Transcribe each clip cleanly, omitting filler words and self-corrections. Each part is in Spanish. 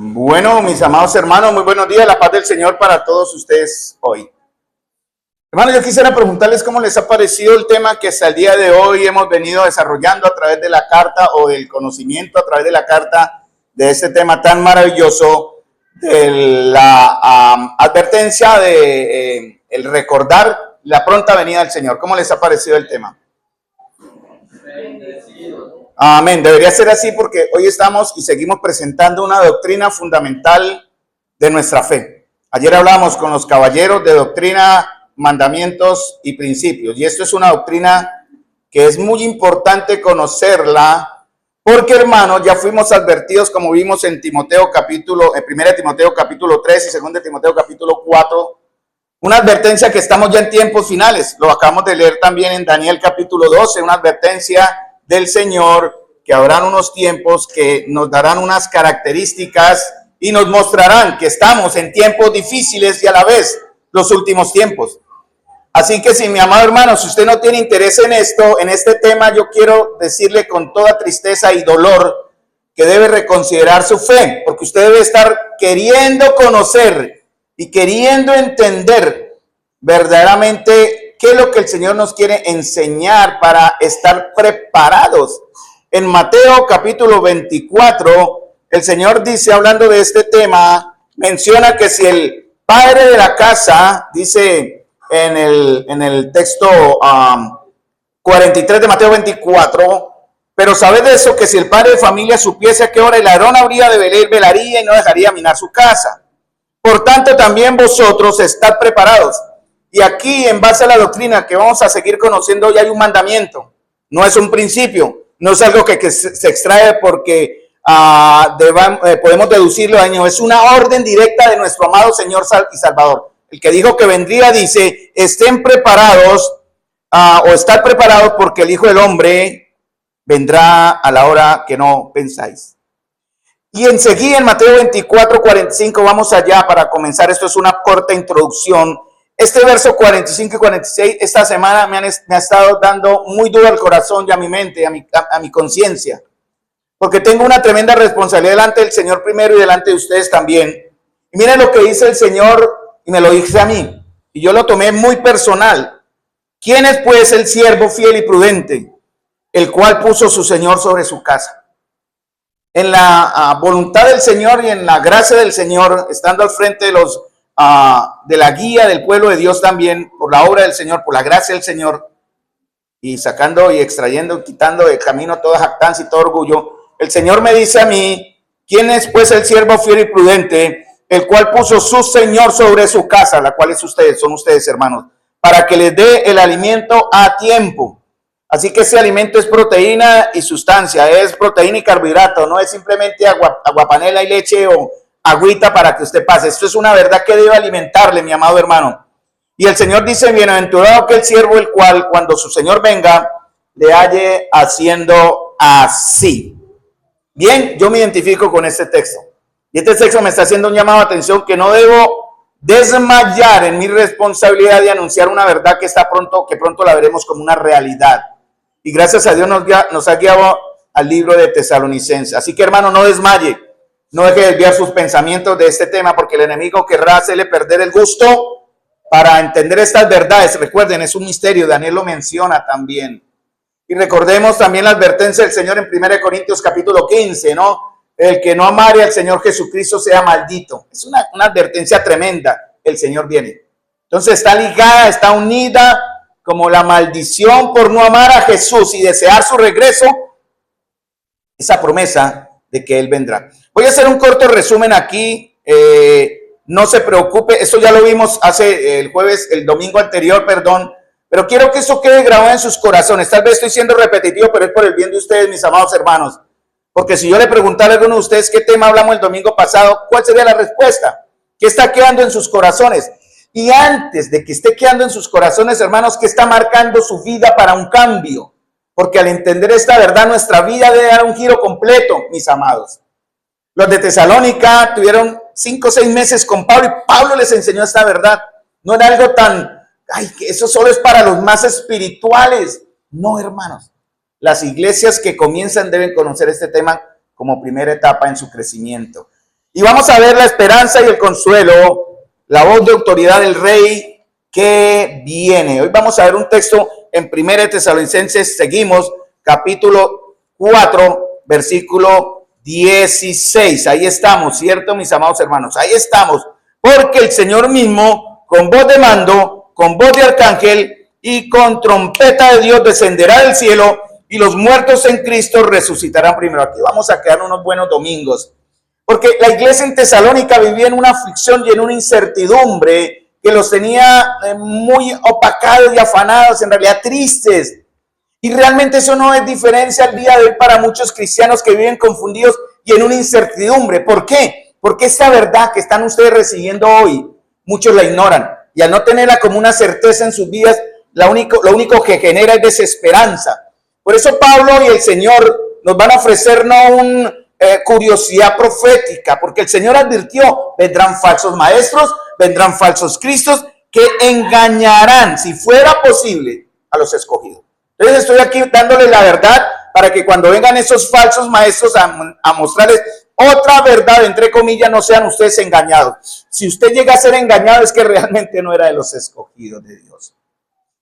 Bueno, mis amados hermanos, muy buenos días, la paz del Señor para todos ustedes hoy. Hermanos, yo quisiera preguntarles cómo les ha parecido el tema que hasta el día de hoy hemos venido desarrollando a través de la carta o del conocimiento a través de la carta de este tema tan maravilloso de la advertencia de el recordar la pronta venida del Señor. ¿Cómo les ha parecido el tema? Amén. Debería ser así porque hoy estamos y seguimos presentando una doctrina fundamental de nuestra fe. Ayer hablábamos con los caballeros de doctrina, mandamientos y principios. Y esto es una doctrina que es muy importante conocerla porque, hermanos, ya fuimos advertidos, como vimos en Timoteo capítulo, en 1 Timoteo capítulo 3 y 2 Timoteo capítulo 4, una advertencia que estamos ya en tiempos finales. Lo acabamos de leer también en Daniel capítulo 12, una advertencia del Señor, que habrán unos tiempos que nos darán unas características y nos mostrarán que estamos en tiempos difíciles y a la vez los últimos tiempos. Así que si mi amado hermano, si usted no tiene interés en esto, en este tema, yo quiero decirle con toda tristeza y dolor que debe reconsiderar su fe, porque usted debe estar queriendo conocer y queriendo entender verdaderamente qué es lo que el Señor nos quiere enseñar para estar preparados. En Mateo capítulo 24, el Señor dice, hablando de este tema, menciona que si el padre de la casa, dice en el texto 43 de Mateo 24, pero sabed de eso, que si el padre de familia supiese a qué hora el ladrón habría de velar, velaría y no dejaría minar su casa. Por tanto, también vosotros estad preparados. Y aquí, en base a la doctrina que vamos a seguir conociendo hoy, hay un mandamiento. No es un principio, no es algo que se extrae porque podemos deducirlo de año. Es una orden directa de nuestro amado Señor y Salvador. El que dijo que vendría dice, estén preparados o estar preparados porque el Hijo del Hombre vendrá a la hora que no pensáis. Y enseguida en Mateo 24, 45, vamos allá para comenzar. Esto es una corta introducción. Este verso 45 y 46, esta semana me ha estado dando muy duro al corazón y a mi mente, a mi conciencia. Porque tengo una tremenda responsabilidad delante del Señor primero y delante de ustedes también. Y miren lo que dice el Señor y me lo dice a mí. Y yo lo tomé muy personal. ¿Quién es pues el siervo fiel y prudente, el cual puso su Señor sobre su casa? En la voluntad del Señor y en la gracia del Señor, estando al frente de de la guía del pueblo de Dios también, por la obra del Señor, por la gracia del Señor, y sacando y extrayendo, quitando de camino toda jactancia y todo orgullo, el Señor me dice a mí, ¿quién es pues el siervo fiel y prudente, el cual puso su Señor sobre su casa, la cual es ustedes, son ustedes hermanos, para que les dé el alimento a tiempo? Así que ese alimento es proteína y sustancia, es proteína y carbohidrato, no es simplemente aguapanela y leche o agüita para que usted pase. Esto es una verdad que debe alimentarle, mi amado hermano. Y el Señor dice, bienaventurado aquel siervo el cual cuando su Señor venga le halle haciendo así. Bien, yo me identifico con este texto. Y este texto me está haciendo un llamado de atención que no debo desmayar en mi responsabilidad de anunciar una verdad que pronto la veremos como una realidad. Y gracias a Dios nos ha guiado al libro de Tesalonicenses. Así que, hermano, no desmaye. No deje de desviar sus pensamientos de este tema porque el enemigo querrá hacerle perder el gusto para entender estas verdades. Recuerden, es un misterio. Daniel lo menciona también. Y recordemos también la advertencia del Señor en 1 Corintios capítulo 15, ¿no? El que no amare al Señor Jesucristo sea maldito. Es una advertencia tremenda. El Señor viene. Entonces está ligada, está unida como la maldición por no amar a Jesús y desear su regreso, esa promesa de que Él vendrá. Voy a hacer un corto resumen aquí. No se preocupe, esto ya lo vimos el domingo anterior, perdón. Pero quiero que eso quede grabado en sus corazones. Tal vez estoy siendo repetitivo, pero es por el bien de ustedes, mis amados hermanos. Porque si yo le preguntara a alguno de ustedes qué tema hablamos el domingo pasado, ¿cuál sería la respuesta? ¿Qué está quedando en sus corazones? Y antes de que esté quedando en sus corazones, hermanos, ¿qué está marcando su vida para un cambio? Porque al entender esta verdad, nuestra vida debe dar un giro completo, mis amados. Los de Tesalónica tuvieron 5 o 6 meses con Pablo y Pablo les enseñó esta verdad. No era algo tan, que eso solo es para los más espirituales. No, hermanos. Las iglesias que comienzan deben conocer este tema como primera etapa en su crecimiento. Y vamos a ver la esperanza y el consuelo, la voz de autoridad del Rey que viene. Hoy vamos a ver un texto en 1 Tesalonicenses, seguimos, capítulo 4, versículo 16. Ahí estamos, ¿cierto, mis amados hermanos? Ahí estamos, porque el Señor mismo, con voz de mando, con voz de arcángel y con trompeta de Dios, descenderá del cielo, y los muertos en Cristo resucitarán primero. Aquí vamos a quedar unos buenos domingos, porque la iglesia en Tesalónica vivía en una aflicción y en una incertidumbre que los tenía muy opacados y afanados, en realidad tristes. Y realmente eso no es diferencia al día de hoy para muchos cristianos que viven confundidos y en una incertidumbre. ¿Por qué? Porque esta verdad que están ustedes recibiendo hoy, muchos la ignoran. Y al no tenerla como una certeza en sus vidas, lo único que genera es desesperanza. Por eso Pablo y el Señor nos van a ofrecer no una curiosidad profética, porque el Señor advirtió, vendrán falsos maestros, vendrán falsos cristos que engañarán, si fuera posible, a los escogidos. Entonces estoy aquí dándoles la verdad para que cuando vengan esos falsos maestros a mostrarles otra verdad, entre comillas, no sean ustedes engañados. Si usted llega a ser engañado es que realmente no era de los escogidos de Dios.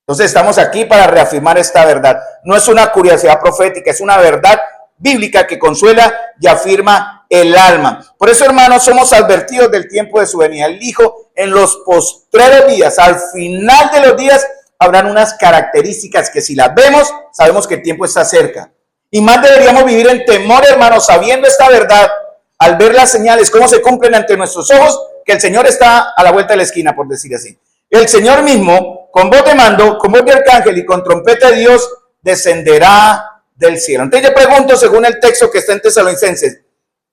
Entonces estamos aquí para reafirmar esta verdad. No es una curiosidad profética, es una verdad bíblica que consuela y afirma el alma. Por eso, hermanos, somos advertidos del tiempo de su venida. Él dijo, en los postreros días, al final de los días, habrán unas características que si las vemos, sabemos que el tiempo está cerca. Y más deberíamos vivir en temor, hermanos, sabiendo esta verdad, al ver las señales, cómo se cumplen ante nuestros ojos, que el Señor está a la vuelta de la esquina, por decir así. El Señor mismo, con voz de mando, con voz de arcángel y con trompeta de Dios, descenderá del cielo. Entonces yo pregunto, según el texto que está en Tesalonicenses,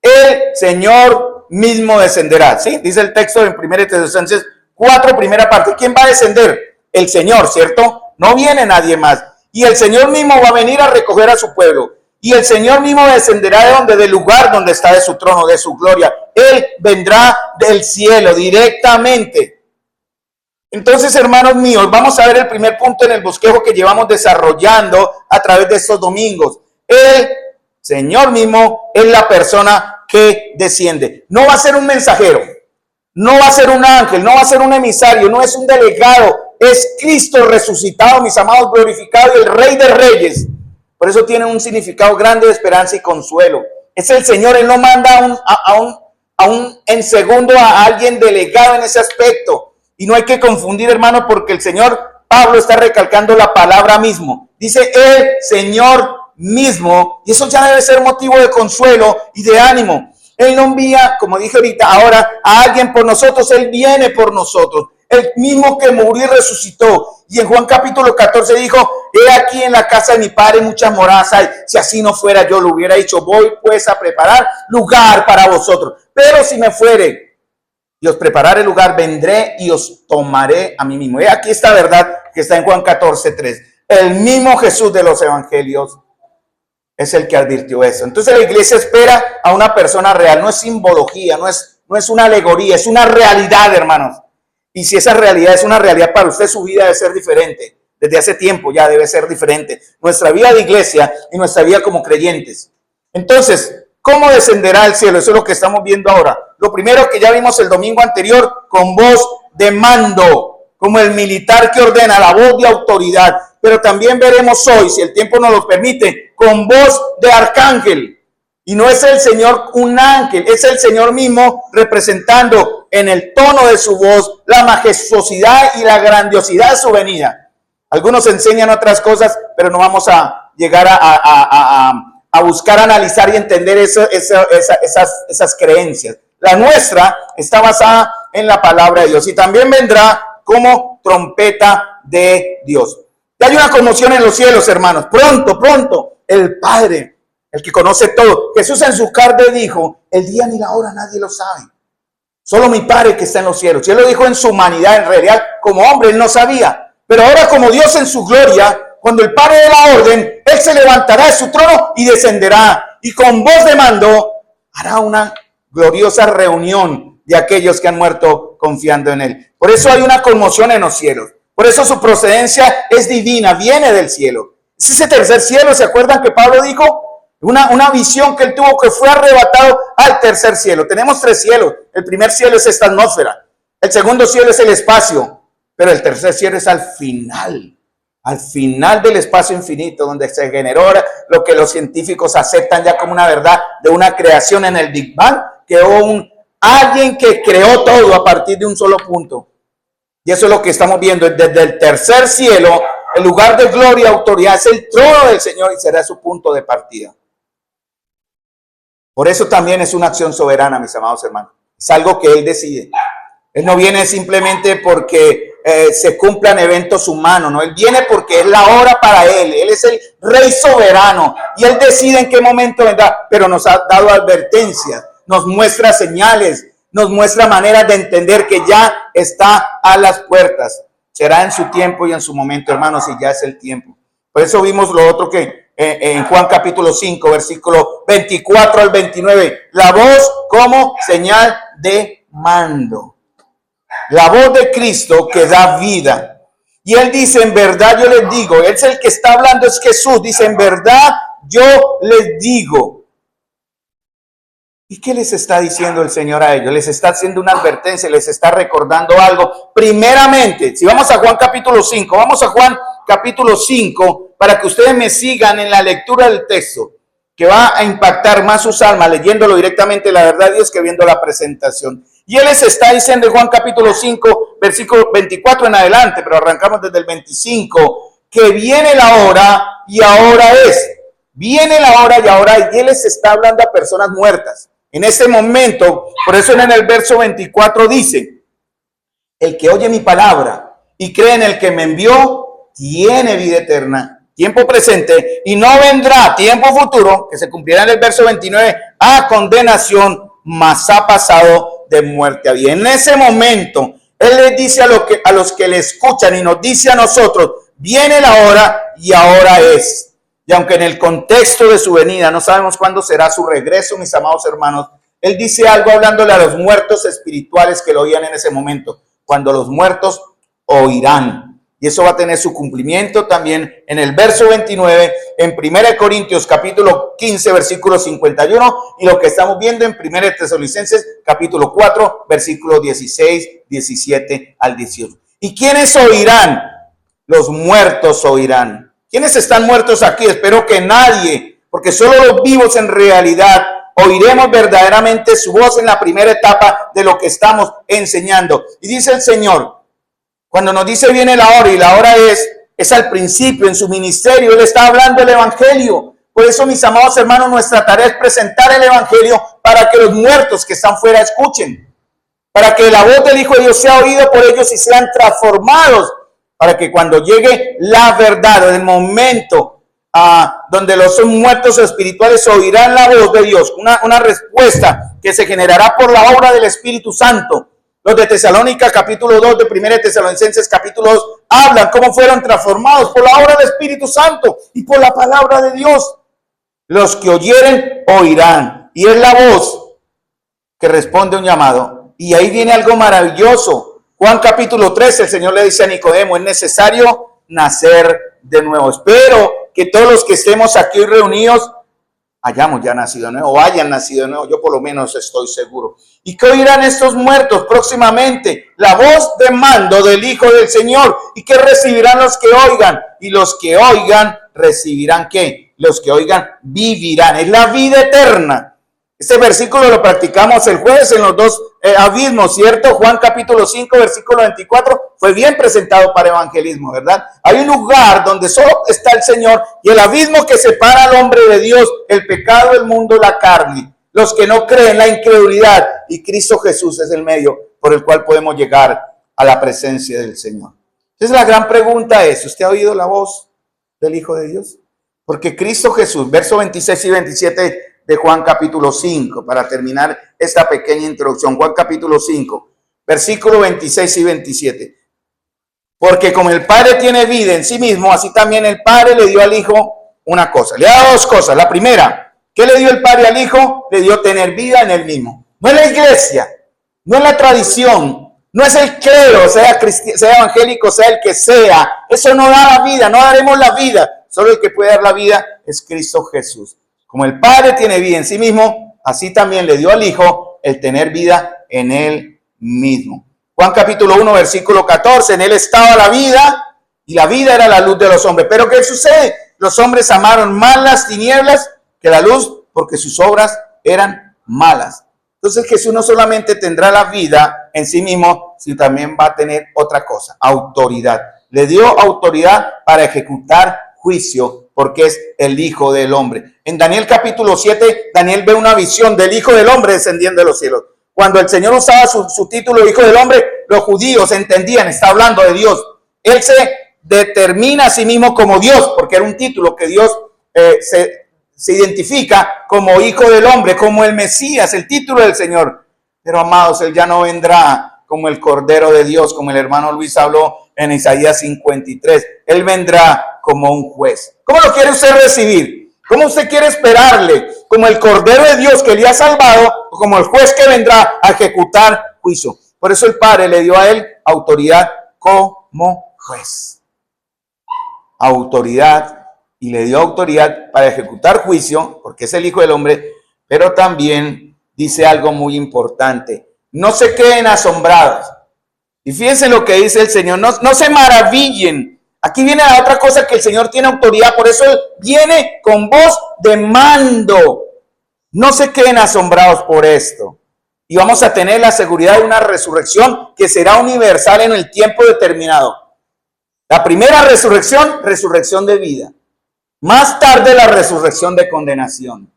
el Señor mismo descenderá, ¿sí? Dice el texto en 1 Tesalonicenses 4, primera parte. ¿Quién va a descender? El Señor, ¿cierto? No viene nadie más. Y el Señor mismo va a venir a recoger a su pueblo. Y el Señor mismo descenderá del lugar donde está de su trono, de su gloria. Él vendrá del cielo directamente. Entonces, hermanos míos, vamos a ver el primer punto en el bosquejo que llevamos desarrollando a través de estos domingos. El Señor mismo es la persona que desciende. No va a ser un mensajero, no va a ser un ángel, no va a ser un emisario, no es un delegado. Es Cristo resucitado, mis amados, glorificado, y el Rey de Reyes. Por eso tiene un significado grande de esperanza y consuelo. Es el Señor, Él no manda en segundo a alguien delegado en ese aspecto. Y no hay que confundir, hermano, porque el Señor, Pablo está recalcando la palabra mismo. Dice el Señor mismo, y eso ya debe ser motivo de consuelo y de ánimo. Él no envía, como dije ahorita, ahora a alguien por nosotros, Él viene por nosotros. El mismo que murió y resucitó. Y en Juan capítulo 14 dijo, he aquí en la casa de mi padre muchas moradas hay. Si así no fuera, yo lo hubiera dicho, voy pues a preparar lugar para vosotros. Pero si me fuere y os prepararé lugar, vendré y os tomaré a mí mismo. He aquí esta verdad que está en Juan 14:3. El mismo Jesús de los evangelios es el que advirtió eso. Entonces la iglesia espera a una persona real. No es simbología, no es una alegoría, es una realidad, hermanos. Y si esa realidad es una realidad para usted, su vida debe ser diferente. Desde hace tiempo ya debe ser diferente. Nuestra vida de iglesia y nuestra vida como creyentes. Entonces, ¿cómo descenderá al cielo? Eso es lo que estamos viendo ahora. Lo primero que ya vimos el domingo anterior, con voz de mando, como el militar que ordena, la voz de autoridad. Pero también veremos hoy, si el tiempo nos lo permite, con voz de arcángel. Y no es el Señor un ángel, es el Señor mismo representando en el tono de su voz la majestuosidad y la grandiosidad de su venida. Algunos enseñan otras cosas, pero no vamos a llegar a buscar analizar y entender esas creencias. La nuestra está basada en la palabra de Dios y también vendrá como trompeta de Dios. Ya hay una conmoción en los cielos, hermanos. Pronto, pronto, el Padre, el que conoce todo. Jesús en su carne dijo, el día ni la hora nadie lo sabe. Solo mi Padre que está en los cielos. Y Él lo dijo en su humanidad, en realidad, como hombre, Él no sabía. Pero ahora como Dios en su gloria, cuando el Padre dé la orden, Él se levantará de su trono y descenderá. Y con voz de mando hará una gloriosa reunión de aquellos que han muerto confiando en Él. Por eso hay una conmoción en los cielos. Por eso su procedencia es divina, viene del cielo. Es ese tercer cielo, ¿se acuerdan que Pablo dijo? Una visión que él tuvo, que fue arrebatado al tercer cielo. Tenemos 3 cielos. El primer cielo es esta atmósfera. El segundo cielo es el espacio. Pero el tercer cielo es al final del espacio infinito, donde se generó lo que los científicos aceptan ya como una verdad de una creación en el Big Bang, que hubo alguien que creó todo a partir de un solo punto. Y eso es lo que estamos viendo desde el tercer cielo. El lugar de gloria y autoridad es el trono del Señor y será su punto de partida. Por eso también es una acción soberana, mis amados hermanos. Es algo que Él decide. Él no viene simplemente porque se cumplan eventos humanos, no. Él viene porque es la hora para Él. Él es el Rey soberano y Él decide en qué momento vendrá. Pero nos ha dado advertencias, nos muestra señales, nos muestra maneras de entender que ya está a las puertas. Será en su tiempo y en su momento, hermanos, y ya es el tiempo. Por eso vimos lo otro que en Juan capítulo 5, versículo 24 al 29. La voz como señal de mando. La voz de Cristo que da vida. Y Él dice, en verdad yo les digo, Él es el que está hablando, es Jesús. Dice, en verdad yo les digo. ¿Y qué les está diciendo el Señor a ellos? Les está haciendo una advertencia, les está recordando algo. Primeramente, si vamos a Juan capítulo 5, vamos a Juan capítulo 5, para que ustedes me sigan en la lectura del texto, que va a impactar más sus almas leyéndolo directamente, la verdad de Dios, que viendo la presentación. Y Él les está diciendo en Juan capítulo 5, versículo 24 en adelante, pero arrancamos desde el 25, que viene la hora y ahora es. Viene la hora y ahora es. Y Él les está hablando a personas muertas. En este momento, por eso en el verso 24 dice, el que oye mi palabra y cree en el que me envió, tiene vida eterna, tiempo presente, y no vendrá tiempo futuro, que se cumplirá en el verso 29, a condenación, mas ha pasado de muerte a vida. En ese momento, Él les dice a los que le escuchan y nos dice a nosotros, viene la hora y ahora es. Y aunque en el contexto de su venida no sabemos cuándo será su regreso, mis amados hermanos, Él dice algo hablándole a los muertos espirituales que lo oían en ese momento, cuando los muertos oirán. Y eso va a tener su cumplimiento también en el verso 29, en 1 Corintios capítulo 15, versículo 51, y lo que estamos viendo en 1 Tesalonicenses capítulo 4, versículo 16, 17 al 18. ¿Y quiénes oirán? Los muertos oirán. ¿Quiénes están muertos aquí? Espero que nadie, porque solo los vivos en realidad oiremos verdaderamente su voz en la primera etapa de lo que estamos enseñando. Y dice el Señor, cuando nos dice viene la hora y la hora es al principio en su ministerio, Él está hablando el evangelio. Por eso, mis amados hermanos, nuestra tarea es presentar el evangelio para que los muertos que están fuera escuchen, para que la voz del Hijo de Dios sea oída por ellos y sean transformados, para que cuando llegue la verdad, en el momento donde los muertos espirituales oirán la voz de Dios, una respuesta que se generará por la obra del Espíritu Santo. Los de Tesalónica, capítulo 2, de 1 Tesalonicenses, capítulo 2, hablan cómo fueron transformados por la obra del Espíritu Santo y por la palabra de Dios. Los que oyeren, oirán. Y es la voz que responde a un llamado. Y ahí viene algo maravilloso. Juan capítulo 13, el Señor le dice a Nicodemo, es necesario nacer de nuevo. Espero que todos los que estemos aquí reunidos hayamos ya nacido de nuevo, o hayan nacido de nuevo, yo por lo menos estoy seguro. ¿Y qué oirán estos muertos próximamente? La voz de mando del Hijo del Señor. ¿Y qué recibirán los que oigan? Y los que oigan, ¿recibirán qué? Los que oigan, vivirán. Es la vida eterna. Este versículo lo practicamos el jueves en los dos abismos, ¿cierto? Juan capítulo 5, versículo 24, fue bien presentado para evangelismo, ¿verdad? Hay un lugar donde solo está el Señor y el abismo que separa al hombre de Dios, el pecado, el mundo, la carne, los que no creen, la incredulidad, y Cristo Jesús es el medio por el cual podemos llegar a la presencia del Señor. Entonces la gran pregunta es, ¿usted ha oído la voz del Hijo de Dios? Porque Cristo Jesús, versos 26 y 27 de Juan capítulo 5, para terminar esta pequeña introducción, Juan capítulo 5, versículo 26 y 27. Porque como el Padre tiene vida en sí mismo, así también el Padre le dio al Hijo una cosa. Le da dos cosas. La primera, ¿qué le dio el Padre al Hijo? Le dio tener vida en él mismo. No es la iglesia, no es la tradición, no es el clero, sea evangélico, sea el que sea. Eso no da la vida, no daremos la vida. Solo el que puede dar la vida es Cristo Jesús. Como el Padre tiene vida en sí mismo, así también le dio al Hijo el tener vida en él mismo. Juan capítulo 1, versículo 14, en él estaba la vida y la vida era la luz de los hombres. Pero ¿qué sucede? Los hombres amaron más las tinieblas que la luz porque sus obras eran malas. Entonces Jesús no solamente tendrá la vida en sí mismo, sino también va a tener otra cosa, autoridad. Le dio autoridad para ejecutar juicio porque es el Hijo del Hombre. En Daniel capítulo 7, Daniel ve una visión del Hijo del Hombre descendiendo de los cielos. Cuando el Señor usaba su título Hijo del Hombre, los judíos entendían, está hablando de Dios. Él se determina a sí mismo como Dios, porque era un título que Dios se identifica como Hijo del Hombre, como el Mesías, el título del Señor. Pero amados, Él ya no vendrá como el Cordero de Dios, como el hermano Luis habló en Isaías 53. Él vendrá como un juez. ¿Cómo lo quiere usted recibir? ¿Cómo usted quiere esperarle? ¿Como el Cordero de Dios que le ha salvado o como el juez que vendrá a ejecutar juicio? Por eso el Padre le dio a él autoridad como juez. Autoridad, y le dio autoridad para ejecutar juicio, porque es el Hijo del Hombre, pero también dice algo muy importante. No se queden asombrados. Y fíjense lo que dice el Señor, no se maravillen. Aquí viene la otra cosa, que el Señor tiene autoridad, por eso Él viene con voz de mando. No se queden asombrados por esto. Y vamos a tener la seguridad de una resurrección que será universal en el tiempo determinado. La primera resurrección, resurrección de vida. Más tarde la resurrección de condenación.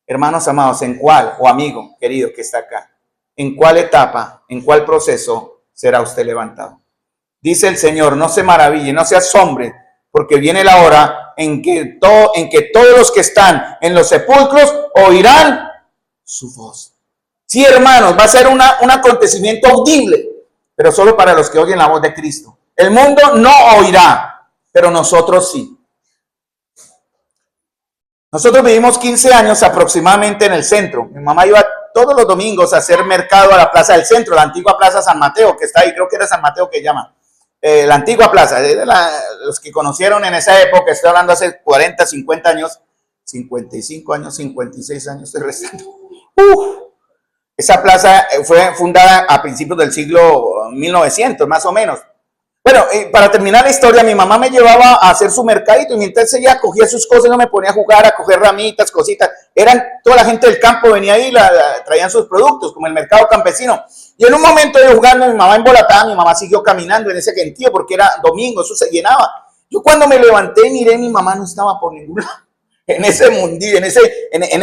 Hermanos amados, ¿en cuál, o amigo querido que está acá, en cuál etapa, en cuál proceso será usted levantado? Dice el Señor, no se maraville, no se asombre, porque viene la hora en que todos los que están en los sepulcros oirán su voz. Sí, hermanos, va a ser un acontecimiento audible, pero solo para los que oyen la voz de Cristo. El mundo no oirá, pero nosotros sí. Nosotros vivimos 15 años aproximadamente en el centro. Mi mamá iba todos los domingos a hacer mercado a la plaza del centro, la antigua plaza San Mateo, que está ahí, creo que era San Mateo que llama. La antigua plaza, los que conocieron en esa época, estoy hablando hace 40, 50 años, 55 años, 56 años, estoy restando. Esa plaza fue fundada a principios del siglo 1900, más o menos. Bueno, para terminar la historia, mi mamá me llevaba a hacer su mercadito y mientras ella cogía sus cosas, no me ponía a jugar, a coger ramitas, cositas. Toda la gente del campo venía ahí, traían sus productos, como el mercado campesino. Y en un momento yo jugando, mi mamá embolatada, mi mamá siguió caminando en ese gentío porque era domingo, eso se llenaba. Yo cuando me levanté, miré, mi mamá no estaba por ningún lado. En ese mundillo, en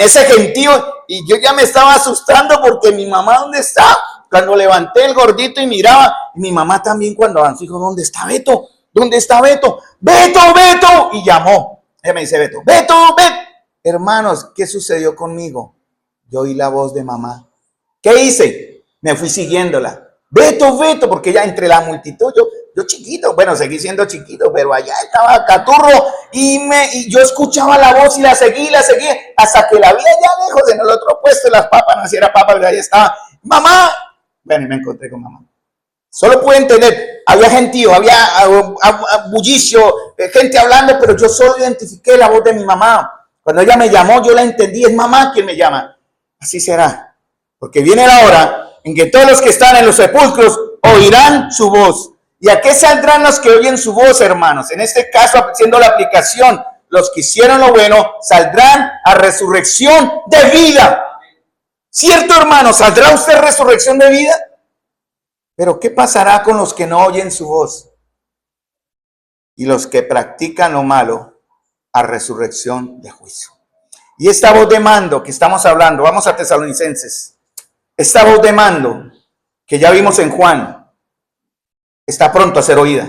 ese gentío, y yo ya me estaba asustando porque mi mamá, ¿dónde está? Cuando levanté el gordito y miraba, y mi mamá también cuando avanzó, dijo, ¿dónde está Beto? ¿Dónde está Beto? ¡Beto, Beto! Y llamó. Ella me dice, Beto, Beto, Beto. Hermanos, ¿qué sucedió conmigo? Yo oí la voz de mamá. ¿Qué hice? Me fui siguiéndola. Beto, Beto, porque ya entre la multitud, yo chiquito, bueno, seguí siendo chiquito, pero allá estaba Caturro y yo escuchaba la voz y la seguí, hasta que la vi allá lejos en el otro puesto de las papas, no sé si era papa, pero ahí estaba. ¡Mamá! Bueno, y me encontré con mamá. Solo pude entender, había gentío, había bullicio, gente hablando, pero yo solo identifiqué la voz de mi mamá. Cuando ella me llamó, yo la entendí, es mamá quien me llama. Así será, porque viene la hora en que todos los que están en los sepulcros oirán su voz. ¿Y a qué saldrán los que oyen su voz, hermanos? En este caso, haciendo la aplicación, los que hicieron lo bueno saldrán a resurrección de vida. ¿Cierto, hermano? ¿Saldrá usted resurrección de vida? Pero ¿qué pasará con los que no oyen su voz? Y los que practican lo malo, a resurrección de juicio. Y esta voz de mando que estamos hablando, vamos a Tesalonicenses, esta voz de mando que ya vimos en Juan, está pronto a ser oída.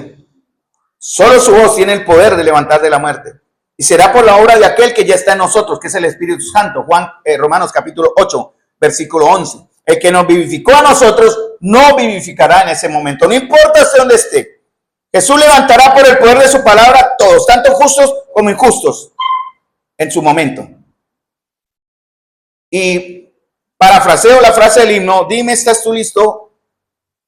Solo su voz tiene el poder de levantar de la muerte. Y será por la obra de aquel que ya está en nosotros, que es el Espíritu Santo. Romanos capítulo 8. Versículo 11. El que nos vivificó a nosotros, no vivificará en ese momento. No importa hasta dónde esté. Jesús levantará por el poder de su palabra a todos, tanto justos como injustos, en su momento. Y parafraseo la frase del himno, dime, ¿estás tú listo?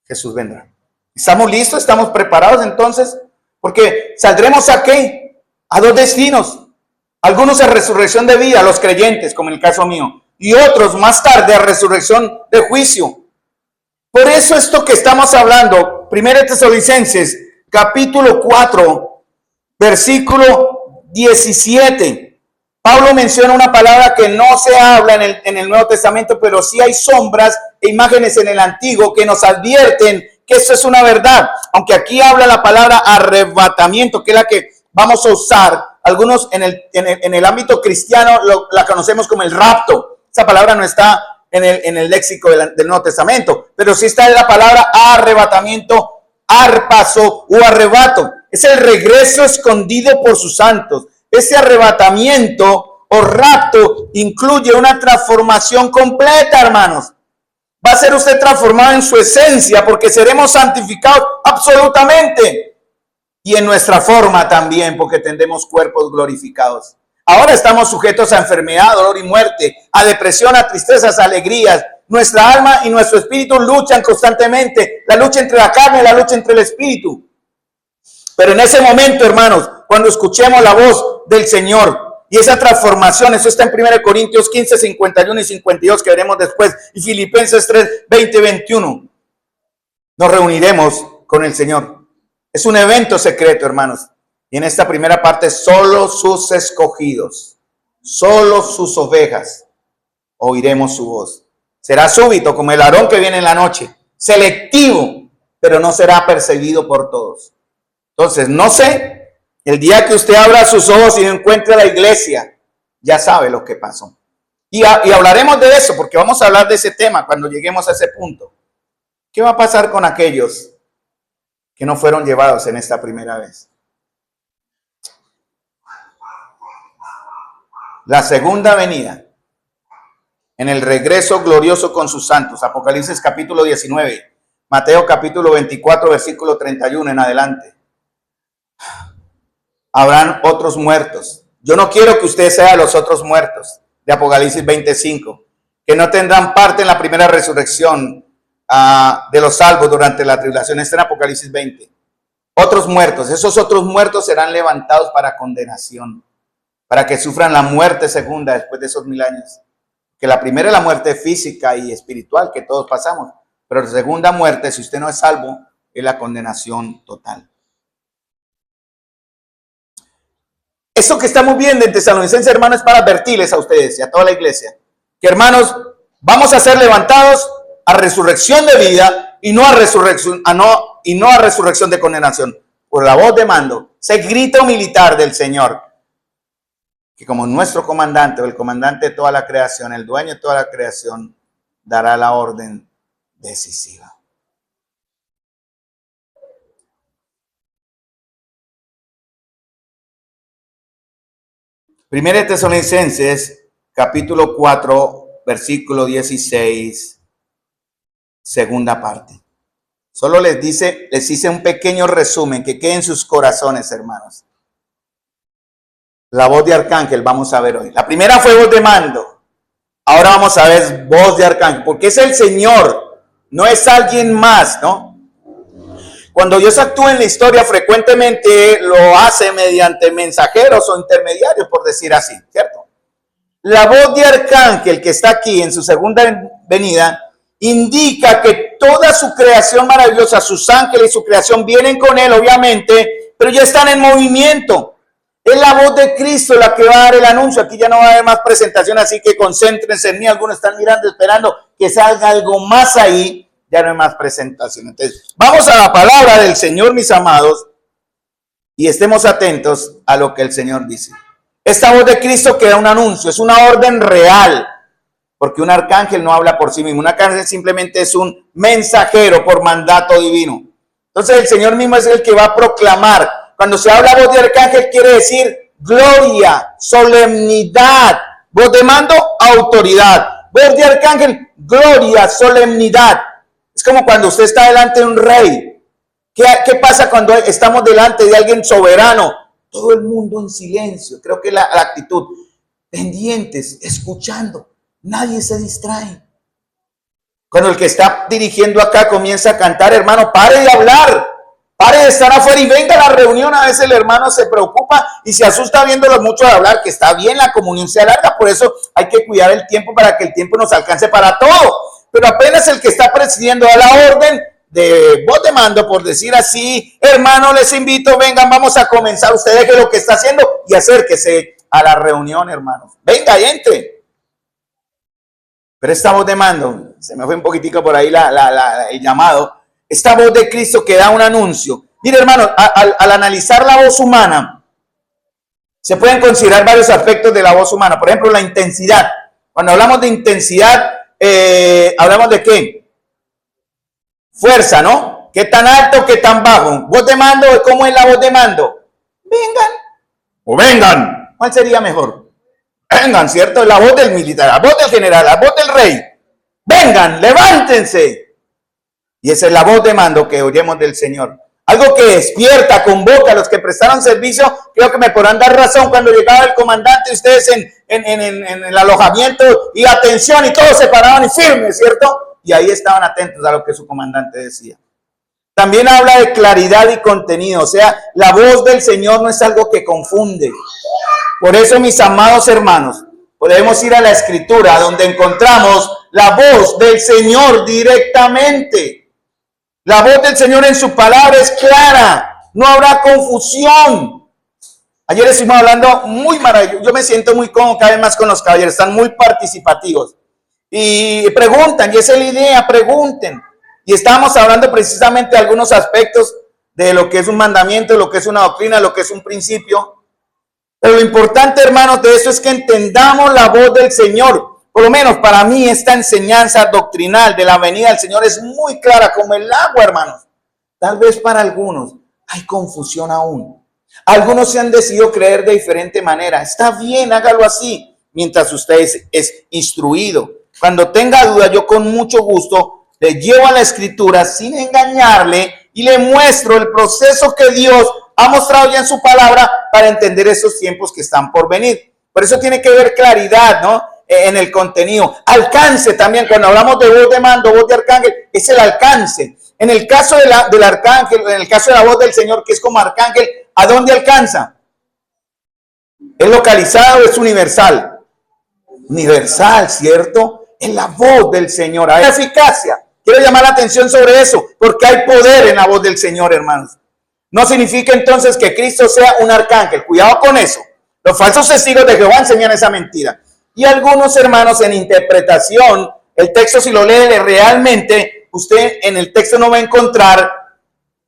Jesús vendrá. ¿Estamos listos? ¿Estamos preparados entonces? Porque saldremos ¿a qué? A dos destinos. Algunos a resurrección de vida, los creyentes, como en el caso mío, y otros más tarde a resurrección de juicio. Por eso esto que estamos hablando, 1 Tesalonicenses, capítulo 4, versículo 17. Pablo menciona una palabra que no se habla en el Nuevo Testamento, pero sí hay sombras e imágenes en el Antiguo que nos advierten que esto es una verdad. Aunque aquí habla la palabra arrebatamiento, que es la que vamos a usar. Algunos en el ámbito cristiano la conocemos como el rapto. Esa palabra no está en el léxico del Nuevo Testamento, pero sí está en la palabra arrebatamiento, arpazo o arrebato. Es el regreso escondido por sus santos. Ese arrebatamiento o rapto incluye una transformación completa, hermanos. Va a ser usted transformado en su esencia porque seremos santificados absolutamente. Y en nuestra forma también porque tendremos cuerpos glorificados. Ahora estamos sujetos a enfermedad, dolor y muerte, a depresión, a tristezas, a alegrías. Nuestra alma y nuestro espíritu luchan constantemente. La lucha entre la carne y la lucha entre el espíritu. Pero en ese momento, hermanos, cuando escuchemos la voz del Señor y esa transformación, eso está en 1 Corintios 15, 51 y 52, que veremos después, y Filipenses 3, 20 y 21, nos reuniremos con el Señor. Es un evento secreto, hermanos. Y en esta primera parte, solo sus escogidos, solo sus ovejas, oiremos su voz. Será súbito, como el Aarón que viene en la noche, selectivo, pero no será percibido por todos. Entonces, no sé, el día que usted abra sus ojos y encuentre la iglesia, ya sabe lo que pasó. Y hablaremos de eso, porque vamos a hablar de ese tema cuando lleguemos a ese punto. ¿Qué va a pasar con aquellos que no fueron llevados en esta primera vez? La segunda venida, en el regreso glorioso con sus santos. Apocalipsis capítulo 19, Mateo capítulo 24, versículo 31 en adelante. Habrán otros muertos. Yo no quiero que usted sea los otros muertos de Apocalipsis 25, que no tendrán parte en la primera resurrección de los salvos durante la tribulación. Está en Apocalipsis 20. Otros muertos, esos otros muertos serán levantados para condenación, para que sufran la muerte segunda después de esos 1000 años. Que la primera es la muerte física y espiritual que todos pasamos, pero la segunda muerte, si usted no es salvo, es la condenación total. Eso que estamos viendo en Tesalonicenses, hermanos, es para advertirles a ustedes y a toda la iglesia que, hermanos, vamos a ser levantados a resurrección de vida y no a resurrección, no a resurrección de condenación. Por la voz de mando, ese grito militar del Señor, que como nuestro comandante o el comandante de toda la creación, el dueño de toda la creación, dará la orden decisiva. Primera de Tesalonicenses, capítulo 4, versículo 16, segunda parte. Solo les hice un pequeño resumen que quede en sus corazones, hermanos. La voz de arcángel vamos a ver hoy. La primera fue voz de mando. Ahora vamos a ver voz de arcángel, porque es el Señor, no es alguien más, ¿no? Cuando Dios actúa en la historia, frecuentemente lo hace mediante mensajeros o intermediarios, por decir así, ¿cierto? La voz de arcángel que está aquí en su segunda venida indica que toda su creación maravillosa, sus ángeles y su creación vienen con él, obviamente, pero ya están en movimiento. Es la voz de Cristo la que va a dar el anuncio. Aquí ya no va a haber más presentación, así que concéntrense en mí. Algunos están mirando, esperando que salga algo más ahí. Ya no hay más presentación. Entonces, vamos a la palabra del Señor, mis amados, y estemos atentos a lo que el Señor dice. Esta voz de Cristo que da un anuncio, es una orden real, porque un arcángel no habla por sí mismo. Un arcángel simplemente es un mensajero por mandato divino. Entonces, el Señor mismo es el que va a proclamar. Cuando se habla voz de arcángel, quiere decir gloria, solemnidad. Voz de mando, autoridad. Voz de arcángel, gloria, solemnidad. Es como cuando usted está delante de un rey. ¿Qué pasa cuando estamos delante de alguien soberano? Todo el mundo en silencio. Creo que la actitud. Pendientes, escuchando. Nadie se distrae. Cuando el que está dirigiendo acá comienza a cantar, hermano, pare de hablar. Pare de estar afuera y venga a la reunión. A veces el hermano se preocupa y se asusta viéndolo mucho de hablar, que está bien, la comunión sea larga, por eso hay que cuidar el tiempo para que el tiempo nos alcance para todo. Pero apenas el que está presidiendo da la orden de voz de mando, por decir así, hermano, les invito, vengan, vamos a comenzar. Usted deje lo que está haciendo y acérquese a la reunión, hermanos. Venga y entre. Pero esta voz de mando, se me fue un poquitico por ahí el llamado. Esta voz de Cristo que da un anuncio. Mire, hermano, al analizar la voz humana, se pueden considerar varios aspectos de la voz humana. Por ejemplo, la intensidad. Cuando hablamos de intensidad, hablamos de qué? Fuerza, ¿no? ¿Qué tan alto, qué tan bajo? Voz de mando, ¿cómo es la voz de mando? Vengan. O vengan. ¿Cuál sería mejor? Vengan, ¿cierto? La voz del militar, la voz del general, la voz del rey. Vengan, levántense. Y esa es la voz de mando que oyemos del Señor. Algo que despierta, convoca a los que prestaron servicio. Creo que me podrán dar razón cuando llegaba el comandante, ustedes en el alojamiento, y atención, y todos se paraban y firmes, ¿cierto? Y ahí estaban atentos a lo que su comandante decía. También habla de claridad y contenido. O sea, la voz del Señor no es algo que confunde. Por eso, mis amados hermanos, podemos ir a la Escritura, donde encontramos la voz del Señor directamente. La voz del Señor en su palabra es clara, no habrá confusión. Ayer estuvimos hablando muy maravilloso, yo me siento muy cómodo cada vez más con los caballeros, están muy participativos. Y preguntan, y esa es la idea, pregunten. Y estábamos hablando precisamente de algunos aspectos de lo que es un mandamiento, de lo que es una doctrina, de lo que es un principio. Pero lo importante, hermanos, de eso es que entendamos la voz del Señor. Por lo menos para mí esta enseñanza doctrinal de la venida del Señor es muy clara como el agua, hermanos. Tal vez para algunos hay confusión aún. Algunos se han decidido creer de diferente manera. Está bien, hágalo así, mientras usted es instruido. Cuando tenga duda, yo con mucho gusto le llevo a la Escritura sin engañarle y le muestro el proceso que Dios ha mostrado ya en su palabra para entender esos tiempos que están por venir. Por eso tiene que haber claridad, ¿no? En el contenido. Alcance también, cuando hablamos de voz de mando, voz de arcángel, es el alcance. En el caso del arcángel, en el caso de la voz del Señor, que es como arcángel, ¿a dónde alcanza? ¿Es localizado o es universal? Universal, ¿cierto? Es la voz del Señor. Hay eficacia. Quiero llamar la atención sobre eso, porque hay poder en la voz del Señor, hermanos. No significa entonces que Cristo sea un arcángel. Cuidado con eso. Los falsos testigos de Jehová enseñan esa mentira. Y algunos hermanos en interpretación, el texto si lo lee realmente, usted en el texto no va a encontrar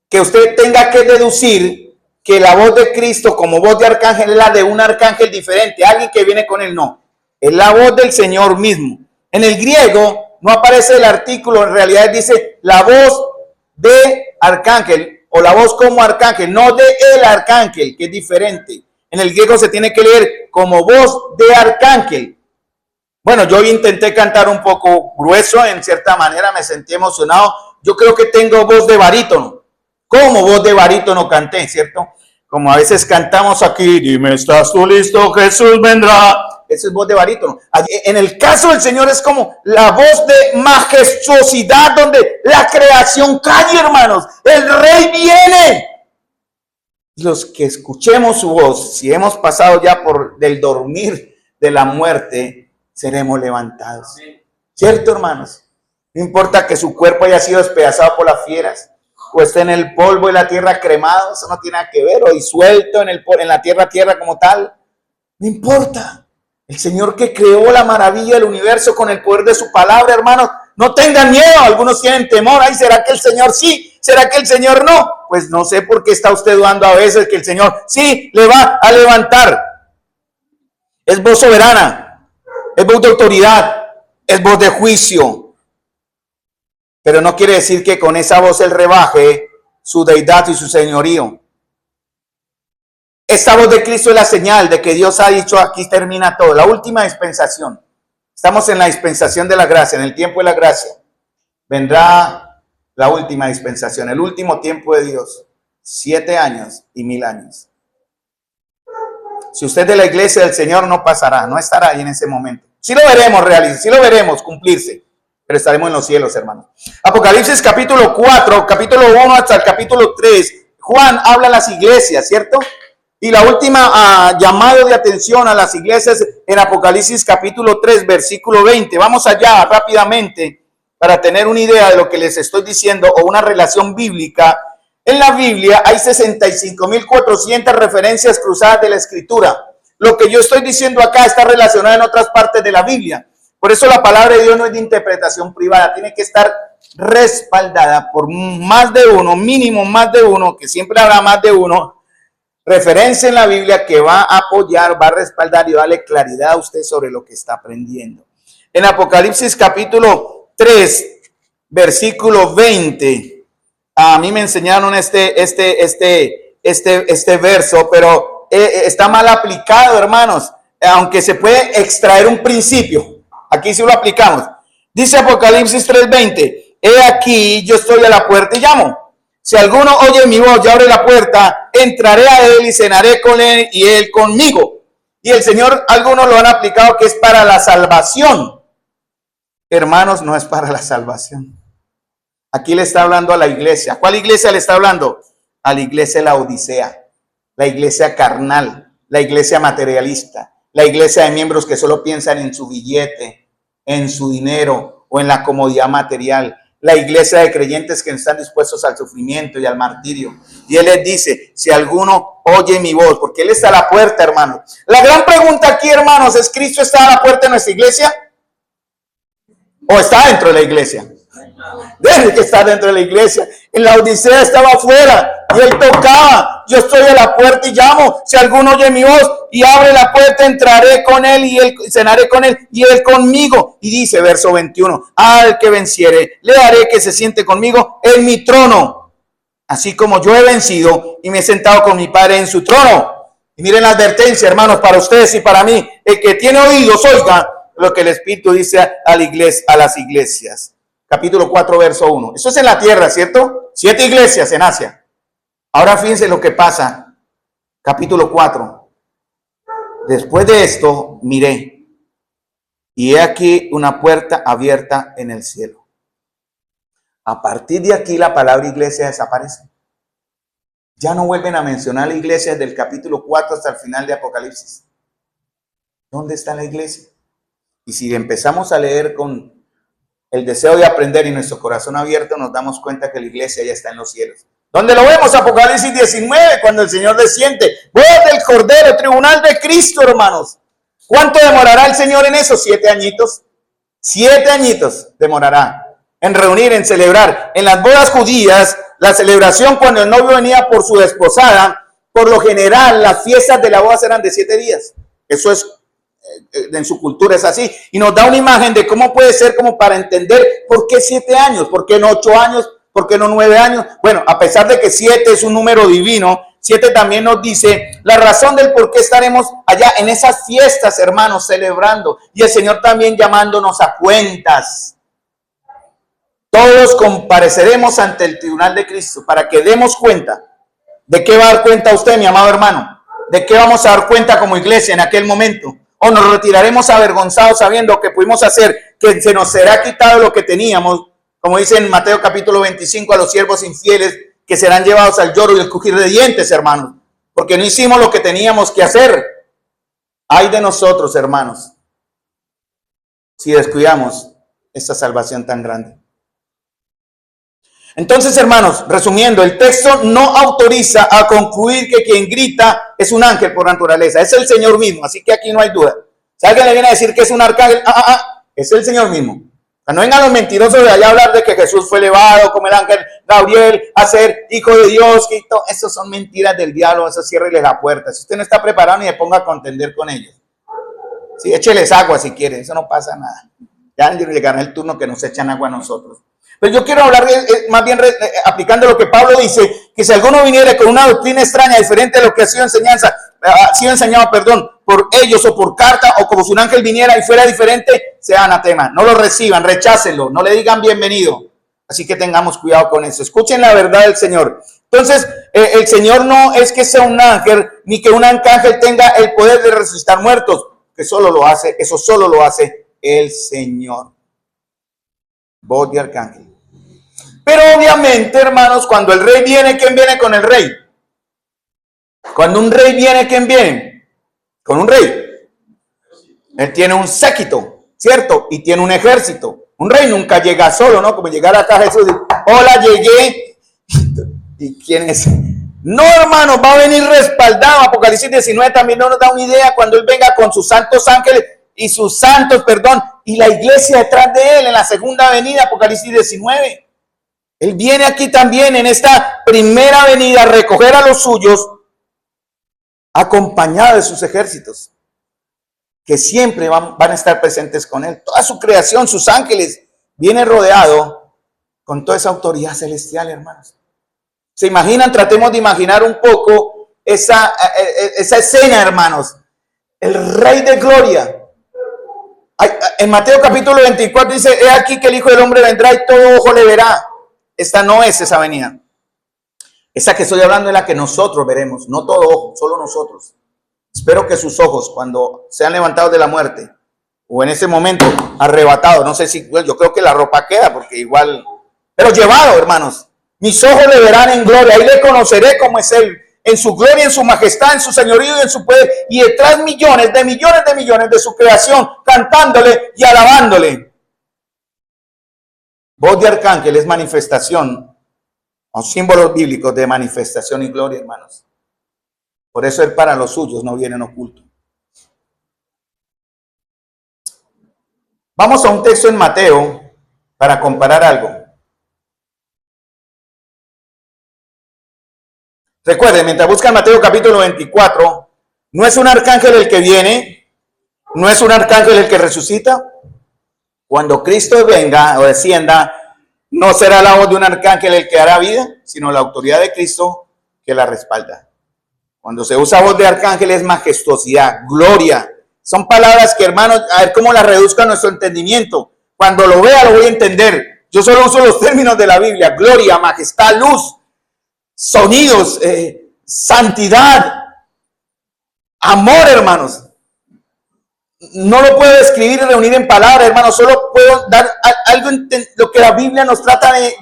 que usted tenga que deducir que la voz de Cristo como voz de arcángel es la de un arcángel diferente, alguien que viene con él, no. Es la voz del Señor mismo. En el griego no aparece el artículo, en realidad dice la voz de arcángel o la voz como arcángel, no de el arcángel, que es diferente. En el griego se tiene que leer como voz de arcángel. Bueno, yo intenté cantar un poco grueso, en cierta manera me sentí emocionado. Yo creo que tengo voz de barítono. Como voz de barítono canté, ¿cierto? Como a veces cantamos aquí, dime, ¿estás tú listo? Jesús vendrá. Esa es voz de barítono. En el caso del Señor es como la voz de majestuosidad donde la creación cae, hermanos. El Rey viene. Los que escuchemos su voz, si hemos pasado ya por del dormir de la muerte, seremos levantados. ¿Cierto, hermanos? No importa que su cuerpo haya sido despedazado por las fieras, o esté en el polvo de la tierra cremado, eso no tiene nada que ver, o disuelto en la tierra como tal. No importa. El Señor que creó la maravilla del universo con el poder de su palabra, hermanos, no tengan miedo. Algunos tienen temor. Ay, ¿será que el Señor sí? ¿Será que el Señor no? Pues no sé por qué está usted dudando a veces que el Señor sí le va a levantar. Es voz soberana, es voz de autoridad, es voz de juicio. Pero no quiere decir que con esa voz Él rebaje su deidad y su señorío. Esta voz de Cristo es la señal de que Dios ha dicho, aquí termina todo. La última dispensación. Estamos en la dispensación de la gracia, en el tiempo de la gracia. Vendrá la última dispensación, el último tiempo de Dios. 7 años y 1000 años. Si usted es de la iglesia del Señor, no pasará, no estará ahí en ese momento. Sí lo veremos realizar, sí lo veremos cumplirse. pero estaremos en los cielos, hermanos. Apocalipsis capítulo 4, capítulo 1 hasta el capítulo 3. Juan habla a las iglesias, ¿cierto? Y la última llamado de atención a las iglesias en Apocalipsis capítulo 3, versículo 20. Vamos allá rápidamente para tener una idea de lo que les estoy diciendo o una relación bíblica. En la Biblia hay 65.400 referencias cruzadas de la Escritura. Lo que yo estoy diciendo acá está relacionado en otras partes de la Biblia. Por eso la palabra de Dios no es de interpretación privada, tiene que estar respaldada por más de uno, mínimo más de uno, que siempre habrá más de uno, referencia en la Biblia que va a apoyar, va a respaldar y va a darle claridad a usted sobre lo que está aprendiendo. En Apocalipsis capítulo 3, versículo 20, a mí me enseñaron este verso, pero está mal aplicado, hermanos, aunque se puede extraer un principio. Aquí sí lo aplicamos. Dice Apocalipsis 3:20, he aquí yo estoy a la puerta y llamo. Si alguno oye mi voz y abre la puerta, entraré a él y cenaré con él y él conmigo. Y el Señor, algunos lo han aplicado que es para la salvación. Hermanos, no es para la salvación. Aquí le está hablando a la iglesia. ¿Cuál iglesia le está hablando? A la iglesia de la Odisea, la iglesia carnal, la iglesia materialista, la iglesia de miembros que solo piensan en su billete, en su dinero o en la comodidad material. La iglesia de creyentes que están dispuestos al sufrimiento y al martirio. Y Él les dice, si alguno oye mi voz, porque Él está a la puerta, hermanos. La gran pregunta aquí, hermanos, ¿es Cristo está a la puerta de nuestra iglesia? ¿O está dentro de la iglesia? Debe que estar dentro de la iglesia. En la Odisea estaba afuera y él tocaba. Yo estoy a la puerta y llamo. Si alguno oye mi voz y abre la puerta, entraré con él y él cenaré con él y él conmigo. Y dice verso 21, al que venciere, le haré que se siente conmigo en mi trono, así como yo he vencido y me he sentado con mi Padre en su trono. Y miren la advertencia, hermanos, para ustedes y para mí. El que tiene oídos, oiga lo que el Espíritu dice a la iglesia, a las iglesias. Capítulo 4, verso 1. Eso es en la tierra, ¿cierto? 7 iglesias en Asia. Ahora fíjense lo que pasa. Capítulo 4. Después de esto, miré, y he aquí una puerta abierta en el cielo. A partir de aquí la palabra iglesia desaparece. Ya no vuelven a mencionar la iglesia desde el capítulo 4 hasta el final de Apocalipsis. ¿Dónde está la iglesia? Y si empezamos a leer con el deseo de aprender y nuestro corazón abierto, nos damos cuenta que la iglesia ya está en los cielos. ¿Dónde lo vemos? Apocalipsis 19, cuando el Señor desciende. Voz del Cordero, tribunal de Cristo, hermanos. ¿Cuánto demorará el Señor en eso? 7 añitos. 7 añitos demorará en reunir, en celebrar. En las bodas judías, la celebración cuando el novio venía por su desposada, por lo general las fiestas de la boda eran de 7 días. Eso es, en su cultura es así. Y nos da una imagen de cómo puede ser, como para entender por qué 7 años, por qué no 8 años, por qué no 9 años. Bueno, a pesar de que 7 es un número divino, 7 también nos dice la razón del por qué estaremos allá en esas fiestas, hermanos, celebrando. Y el Señor también llamándonos a cuentas. Todos compareceremos ante el tribunal de Cristo para que demos cuenta. ¿De qué va a dar cuenta usted, mi amado hermano? ¿De qué vamos a dar cuenta como iglesia en aquel momento? ¿O nos retiraremos avergonzados sabiendo que pudimos hacer, que se nos será quitado lo que teníamos? Como dice en Mateo capítulo 25, a los siervos infieles que serán llevados al lloro y el crujir de dientes, hermanos, porque no hicimos lo que teníamos que hacer. Ay de nosotros, hermanos, si descuidamos esta salvación tan grande. Entonces, hermanos, resumiendo, el texto no autoriza a concluir que quien grita es un ángel por naturaleza. Es el Señor mismo, así que aquí no hay duda. Si alguien le viene a decir que es un arcángel, es el Señor mismo. No vengan los mentirosos de allá a hablar de que Jesús fue elevado como el ángel Gabriel a ser hijo de Dios. Que eso son mentiras del diablo, eso ciérrele la puerta. Si usted no está preparado, ni se ponga a contender con ellos. Sí, écheles agua si quieren, eso no pasa nada. Ya llegará el turno que nos echan agua a nosotros. Pero yo quiero hablar más bien aplicando lo que Pablo dice, que si alguno viniera con una doctrina extraña, diferente de lo que ha sido enseñado, por ellos o por carta, o como si un ángel viniera y fuera diferente, sea anatema. No lo reciban, rechácenlo, no le digan bienvenido. Así que tengamos cuidado con eso. Escuchen la verdad del Señor. Entonces, el Señor no es que sea un ángel, ni que un arcángel tenga el poder de resucitar muertos, que eso solo lo hace el Señor. Voz de arcángel. Pero obviamente, hermanos, cuando el rey viene, ¿quién viene con el rey? Cuando un rey viene, ¿quién viene? Con un rey. Él tiene un séquito, ¿cierto? Y tiene un ejército. Un rey nunca llega solo, ¿no? Como llegar acá Jesús y, hola, llegué. ¿Y quién es? No, hermanos, va a venir respaldado. Apocalipsis 19 también nos da una idea cuando Él venga con sus santos ángeles y sus santos, perdón, y la iglesia detrás de Él en la segunda venida, Apocalipsis 19. Él viene aquí también en esta primera venida a recoger a los suyos, acompañado de sus ejércitos, que siempre van a estar presentes con Él. Toda su creación, sus ángeles, viene rodeado con toda esa autoridad celestial, hermanos. ¿Se imaginan? Tratemos de imaginar un poco esa escena, hermanos. El Rey de Gloria. En Mateo capítulo 24 dice, he aquí que el Hijo del Hombre vendrá y todo ojo le verá. Esta no es esa venida. Esa que estoy hablando es la que nosotros veremos, no todo ojo, solo nosotros. Espero que sus ojos, cuando sean levantados de la muerte, o en ese momento arrebatados, no sé si, bueno, yo creo que la ropa queda, porque igual, pero llevado, hermanos. Mis ojos le verán en gloria, ahí le conoceré como es Él, en su gloria, en su majestad, en su señorío y en su poder, y detrás millones de su creación, cantándole y alabándole. Voz de arcángel es manifestación, o símbolos bíblicos de manifestación y gloria, hermanos. Por eso Él para los suyos no viene en oculto. Vamos a un texto en Mateo para comparar algo. Recuerden, mientras buscan Mateo capítulo 24, no es un arcángel el que viene, no es un arcángel el que resucita. Cuando Cristo venga o descienda, no será la voz de un arcángel el que hará vida, sino la autoridad de Cristo que la respalda. Cuando se usa voz de arcángel es majestuosidad, gloria. Son palabras que, hermanos, a ver cómo las reduzco a nuestro entendimiento. Cuando lo vea lo voy a entender. Yo solo uso los términos de la Biblia: gloria, majestad, luz, sonidos, santidad, amor, hermanos. No lo puedo describir y reunir en palabras, hermanos. Solo puedo dar algo, lo que la Biblia nos trata de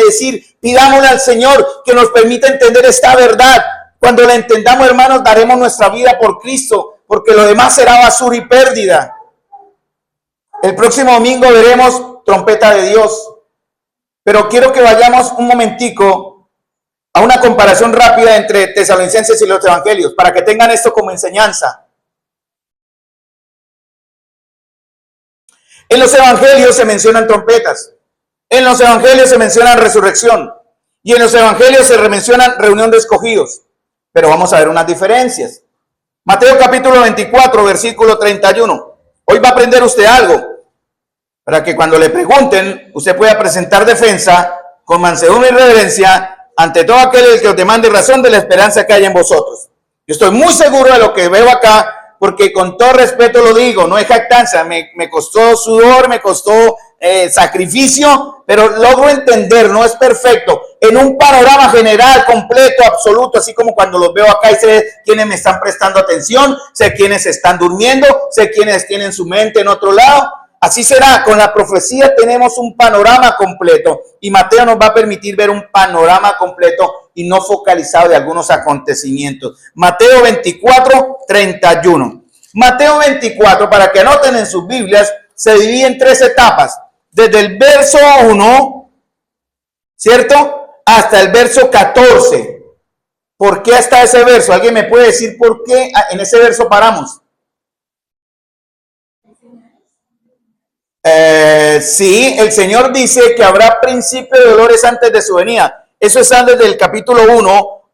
decir. Pidámosle al Señor que nos permita entender esta verdad. Cuando la entendamos, hermanos, daremos nuestra vida por Cristo, porque lo demás será basura y pérdida. El próximo domingo veremos trompeta de Dios. Pero quiero que vayamos un momentico a una comparación rápida entre Tesalonicenses y los evangelios, para que tengan esto como enseñanza. En los evangelios se mencionan trompetas, en los evangelios se menciona resurrección, y en los evangelios se mencionan reunión de escogidos. Pero vamos a ver unas diferencias. Mateo capítulo 24, versículo 31. Hoy va a aprender usted algo, para que cuando le pregunten, usted pueda presentar defensa con mansedumbre y reverencia ante todo aquel que os demande razón de la esperanza que hay en vosotros. Yo estoy muy seguro de lo que veo acá, porque con todo respeto lo digo, no es jactancia, me costó sudor, me costó sacrificio, pero logro entender, no es perfecto, en un panorama general, completo, absoluto, así como cuando los veo acá y sé quiénes me están prestando atención, sé quiénes están durmiendo, sé quiénes tienen su mente en otro lado. Así será, con la profecía tenemos un panorama completo y Mateo nos va a permitir ver un panorama completo y no focalizado de algunos acontecimientos. Mateo 24, 31. Mateo 24, para que anoten en sus Biblias, se divide en 3 etapas. Desde el verso 1, ¿cierto? Hasta el verso 14. ¿Por qué hasta ese verso? ¿Alguien me puede decir por qué en ese verso paramos? Sí, el Señor dice que habrá principio de dolores antes de su venida. Eso está desde el capítulo 1,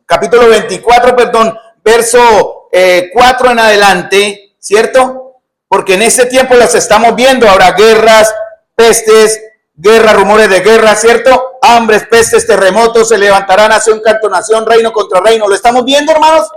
capítulo 24, perdón, verso 4 en adelante, ¿cierto? Porque en ese tiempo las estamos viendo, habrá guerras, pestes, guerras, rumores de guerra, ¿cierto? Hambres, pestes, terremotos, se levantará nación contra nación, reino contra reino. ¿Lo estamos viendo, hermanos?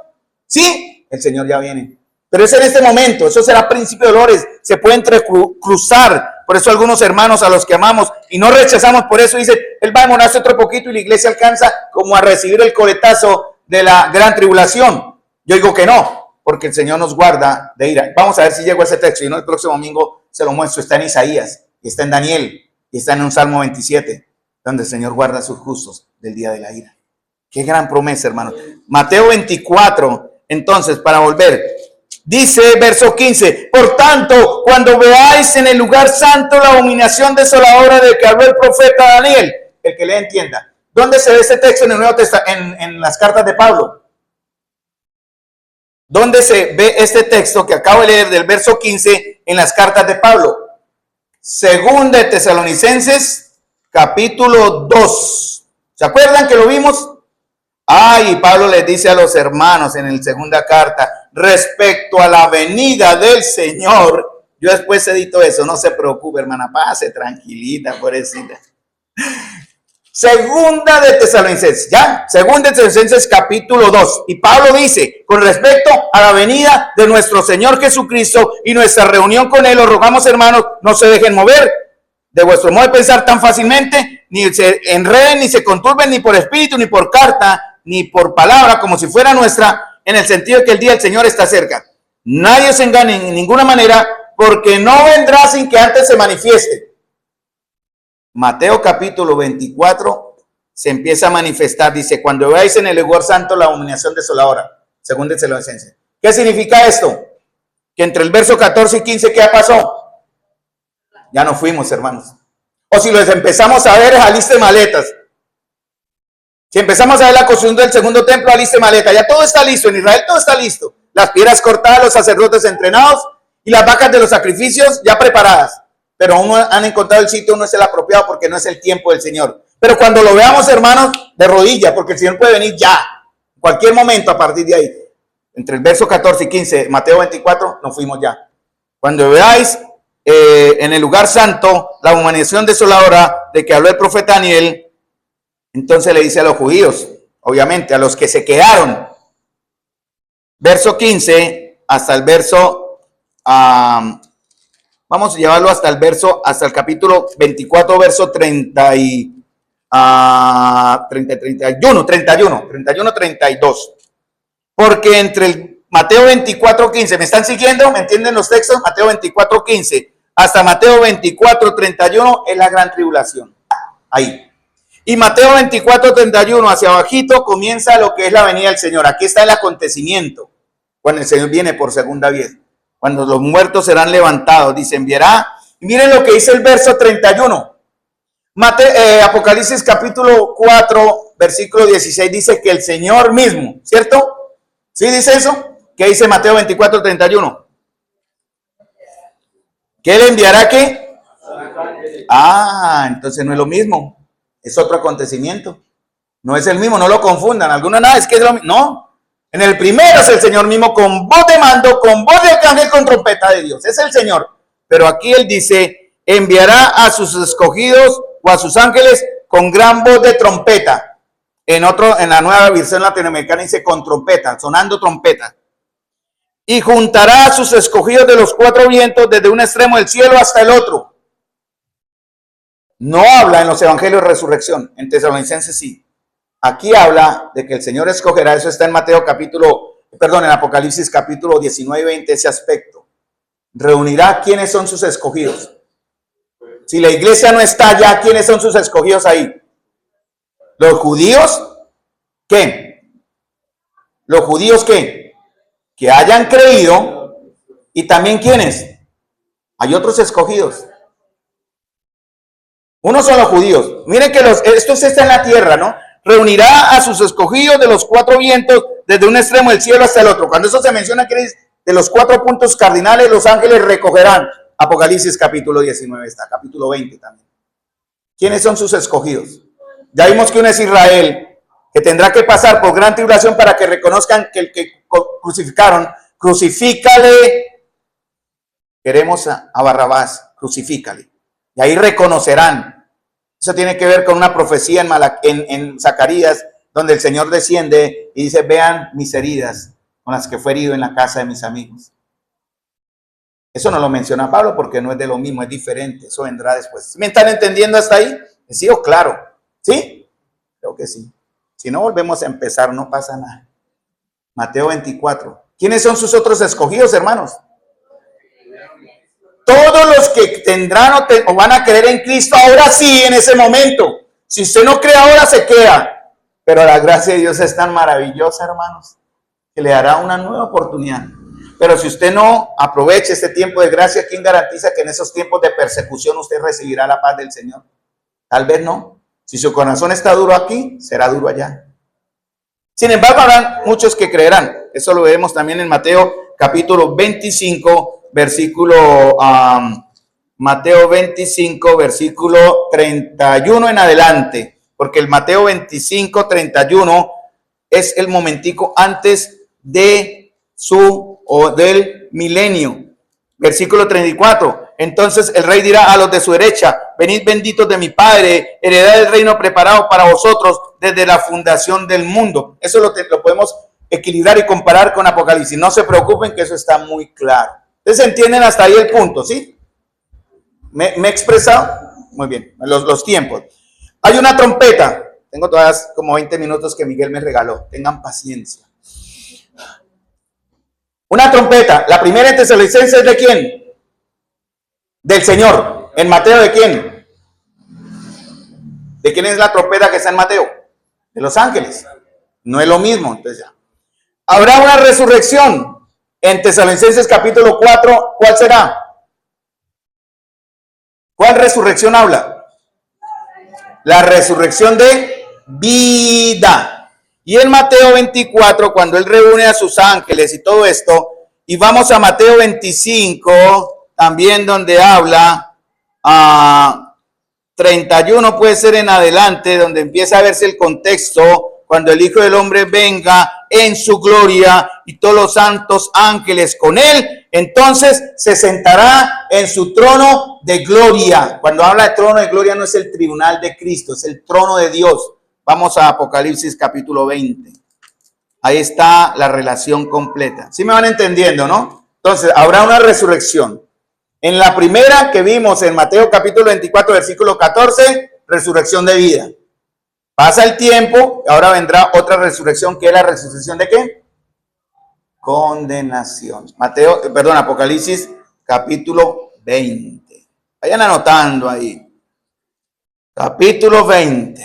Sí, el Señor ya viene. Pero es en este momento, eso será principio de dolores, se puede entrecruzar. Por eso algunos hermanos a los que amamos y no rechazamos, por eso dice, Él va a demorarse otro poquito y la iglesia alcanza como a recibir el coletazo de la gran tribulación. Yo digo que no, porque el Señor nos guarda de ira. Vamos a ver si llego a ese texto y no el próximo domingo se lo muestro, está en Isaías, y está en Daniel, y está en un Salmo 27, donde el Señor guarda a sus justos del día de la ira. Qué gran promesa, hermano. Mateo 24, entonces, para volver, dice verso 15, por tanto, cuando veáis en el lugar santo la abominación desoladora de que habló el profeta Daniel, el que le entienda. ¿Dónde se ve este texto en el Nuevo Testamento, en las cartas de Pablo? ¿Dónde se ve este texto que acabo de leer del verso 15 en las cartas de Pablo? Segunda de Tesalonicenses, capítulo 2. ¿Se acuerdan que lo vimos? Y Pablo les dice a los hermanos en la segunda carta, respecto a la venida del Señor, yo después edito eso, no se preocupe, hermana, pase tranquilita, pobrecita. Segunda de Tesalonicenses, ¿ya? Segunda de Tesalonicenses capítulo 2. Y Pablo dice, con respecto a la venida de nuestro Señor Jesucristo y nuestra reunión con Él, os rogamos, hermanos, no se dejen mover de vuestro modo de pensar tan fácilmente, ni se enreden, ni se conturben, ni por espíritu, ni por carta, ni por palabra, como si fuera nuestra, en el sentido de que el día del Señor está cerca. Nadie se engañe en ninguna manera, porque no vendrá sin que antes se manifieste. Mateo capítulo 24 se empieza a manifestar, dice, cuando veáis en el lugar santo la abominación desoladora, según Tesalonicenses. ¿Qué significa esto? Que entre el verso 14 y 15, ¿qué pasó? Ya no fuimos, hermanos. O si los empezamos a ver, aliste maletas. Si empezamos a ver la construcción del segundo templo, aliste maletas. Ya todo está listo, en Israel todo está listo. Las piedras cortadas, los sacerdotes entrenados y las vacas de los sacrificios ya preparadas. Pero aún no han encontrado el sitio, no es el apropiado porque no es el tiempo del Señor. Pero cuando lo veamos, hermanos, de rodillas, porque el Señor puede venir ya, en cualquier momento a partir de ahí. Entre el verso 14 y 15, Mateo 24, nos fuimos ya. Cuando veáis en el lugar santo la abominación desoladora de que habló el profeta Daniel, entonces le dice a los judíos, obviamente, a los que se quedaron, verso 15 hasta el verso... vamos a llevarlo hasta el capítulo 24, verso 31, porque entre el Mateo 24, 15, ¿me están siguiendo? ¿Me entienden los textos? Mateo 24, 15 hasta Mateo 24, 31 es la gran tribulación. Ahí. Y Mateo 24, 31 hacia abajito comienza lo que es la venida del Señor. Aquí está el acontecimiento cuando el Señor viene por segunda vez. Cuando los muertos serán levantados, dice, enviará. Y miren lo que dice el verso 31. Apocalipsis capítulo 4, versículo 16, dice que el Señor mismo, ¿cierto? ¿Sí dice eso? ¿Qué dice Mateo 24, 31? ¿Qué le enviará qué? Entonces no es lo mismo. Es otro acontecimiento. No es el mismo, no lo confundan. Algunos nada, es que es lo mismo. No. En el primero es el Señor mismo con voz de mando, con voz de arcángel, con trompeta de Dios. Es el Señor. Pero aquí él dice, enviará a sus escogidos o a sus ángeles con gran voz de trompeta. En la nueva versión latinoamericana dice con trompeta, sonando trompeta. Y juntará a sus escogidos de los cuatro vientos desde un extremo del cielo hasta el otro. No habla en los evangelios de resurrección, en Tesalonicenses sí. Aquí habla de que el Señor escogerá, eso está en en Apocalipsis capítulo 19 y 20, ese aspecto. Reunirá quiénes son sus escogidos. Si la iglesia no está ya, ¿quiénes son sus escogidos ahí? ¿Los judíos? ¿Qué? ¿Los judíos qué? Que hayan creído. Y también ¿quiénes? Hay otros escogidos. Unos son los judíos. Miren que esto está en la tierra, ¿no? Reunirá a sus escogidos de los cuatro vientos desde un extremo del cielo hasta el otro. Cuando eso se menciona, que de los cuatro puntos cardinales, los ángeles recogerán. Apocalipsis capítulo 19 está, capítulo 20 también. ¿Quiénes son sus escogidos? Ya vimos que uno es Israel, que tendrá que pasar por gran tribulación para que reconozcan que el que crucificaron, crucifícale. Queremos a Barrabás, crucifícale. Y ahí reconocerán. Eso tiene que ver con una profecía en Zacarías, donde el Señor desciende y dice, vean mis heridas con las que fue herido en la casa de mis amigos. Eso no lo menciona Pablo porque no es de lo mismo, es diferente. Eso vendrá después. ¿Me están entendiendo hasta ahí? ¿Sí o claro? ¿Sí? Creo que sí. Si no, volvemos a empezar, no pasa nada. Mateo 24. ¿Quiénes son sus otros escogidos, hermanos? Todos los que tendrán o van a creer en Cristo, ahora sí, en ese momento. Si usted no cree ahora, se queda. Pero la gracia de Dios es tan maravillosa, hermanos, que le dará una nueva oportunidad. Pero si usted no aprovecha este tiempo de gracia, ¿quién garantiza que en esos tiempos de persecución usted recibirá la paz del Señor? Tal vez no. Si su corazón está duro aquí, será duro allá. Sin embargo, habrán muchos que creerán. Eso lo vemos también en Mateo capítulo 25, versículo Mateo 25, versículo 31 en adelante. Porque el Mateo 25, 31 es el momentico antes de del milenio. Versículo 34. Entonces el rey dirá a los de su derecha: venid benditos de mi Padre, heredad del reino preparado para vosotros desde la fundación del mundo. Eso lo podemos equilibrar y comparar con Apocalipsis. No se preocupen, que eso está muy claro. Entonces entienden hasta ahí el punto, ¿sí? ¿Me he expresado? Muy bien, los tiempos. Hay una trompeta. Tengo todas como 20 minutos que Miguel me regaló. Tengan paciencia. Una trompeta. La primera en Tesalonicenses, ¿de quién? Del Señor. ¿En Mateo de quién? ¿De quién es la trompeta que está en Mateo? De los ángeles. No es lo mismo. Entonces ya. Habrá una resurrección. En Tesalonicenses capítulo 4, ¿cuál será? ¿Cuál resurrección habla? La resurrección de vida. Y en Mateo 24, cuando él reúne a sus ángeles y todo esto, y vamos a Mateo 25, también donde habla 31 puede ser en adelante, donde empieza a verse el contexto, cuando el Hijo del Hombre venga en su gloria y todos los santos ángeles con él, entonces se sentará en su trono de gloria. Cuando habla de trono de gloria no es el tribunal de Cristo, es el trono de Dios. Vamos a Apocalipsis capítulo 20. Ahí está la relación completa. ¿Sí me van entendiendo, no? Entonces, habrá una resurrección. En la primera que vimos en Mateo capítulo 24, versículo 14, resurrección de vida. Pasa el tiempo, ahora vendrá otra resurrección, que es la resurrección de ¿qué? Condenación. Apocalipsis capítulo 20. Vayan anotando ahí. Capítulo 20.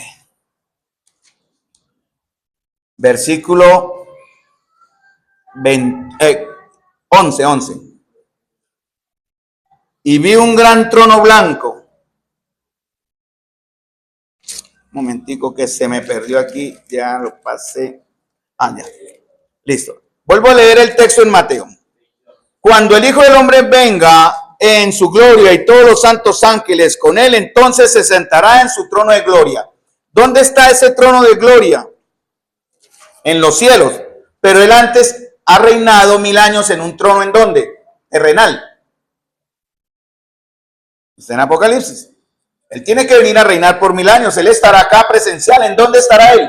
Versículo 11. Y vi un gran trono blanco. Un momentico que se me perdió aquí, ya lo pasé. Ya. Listo. Vuelvo a leer el texto en Mateo. Cuando el Hijo del Hombre venga en su gloria y todos los santos ángeles con él, entonces se sentará en su trono de gloria. ¿Dónde está ese trono de gloria? En los cielos. Pero él antes ha reinado 1000 años en un trono, ¿en dónde? Terrenal. Está en Apocalipsis. Él tiene que venir a reinar por 1000 años. Él estará acá presencial. ¿En dónde estará él?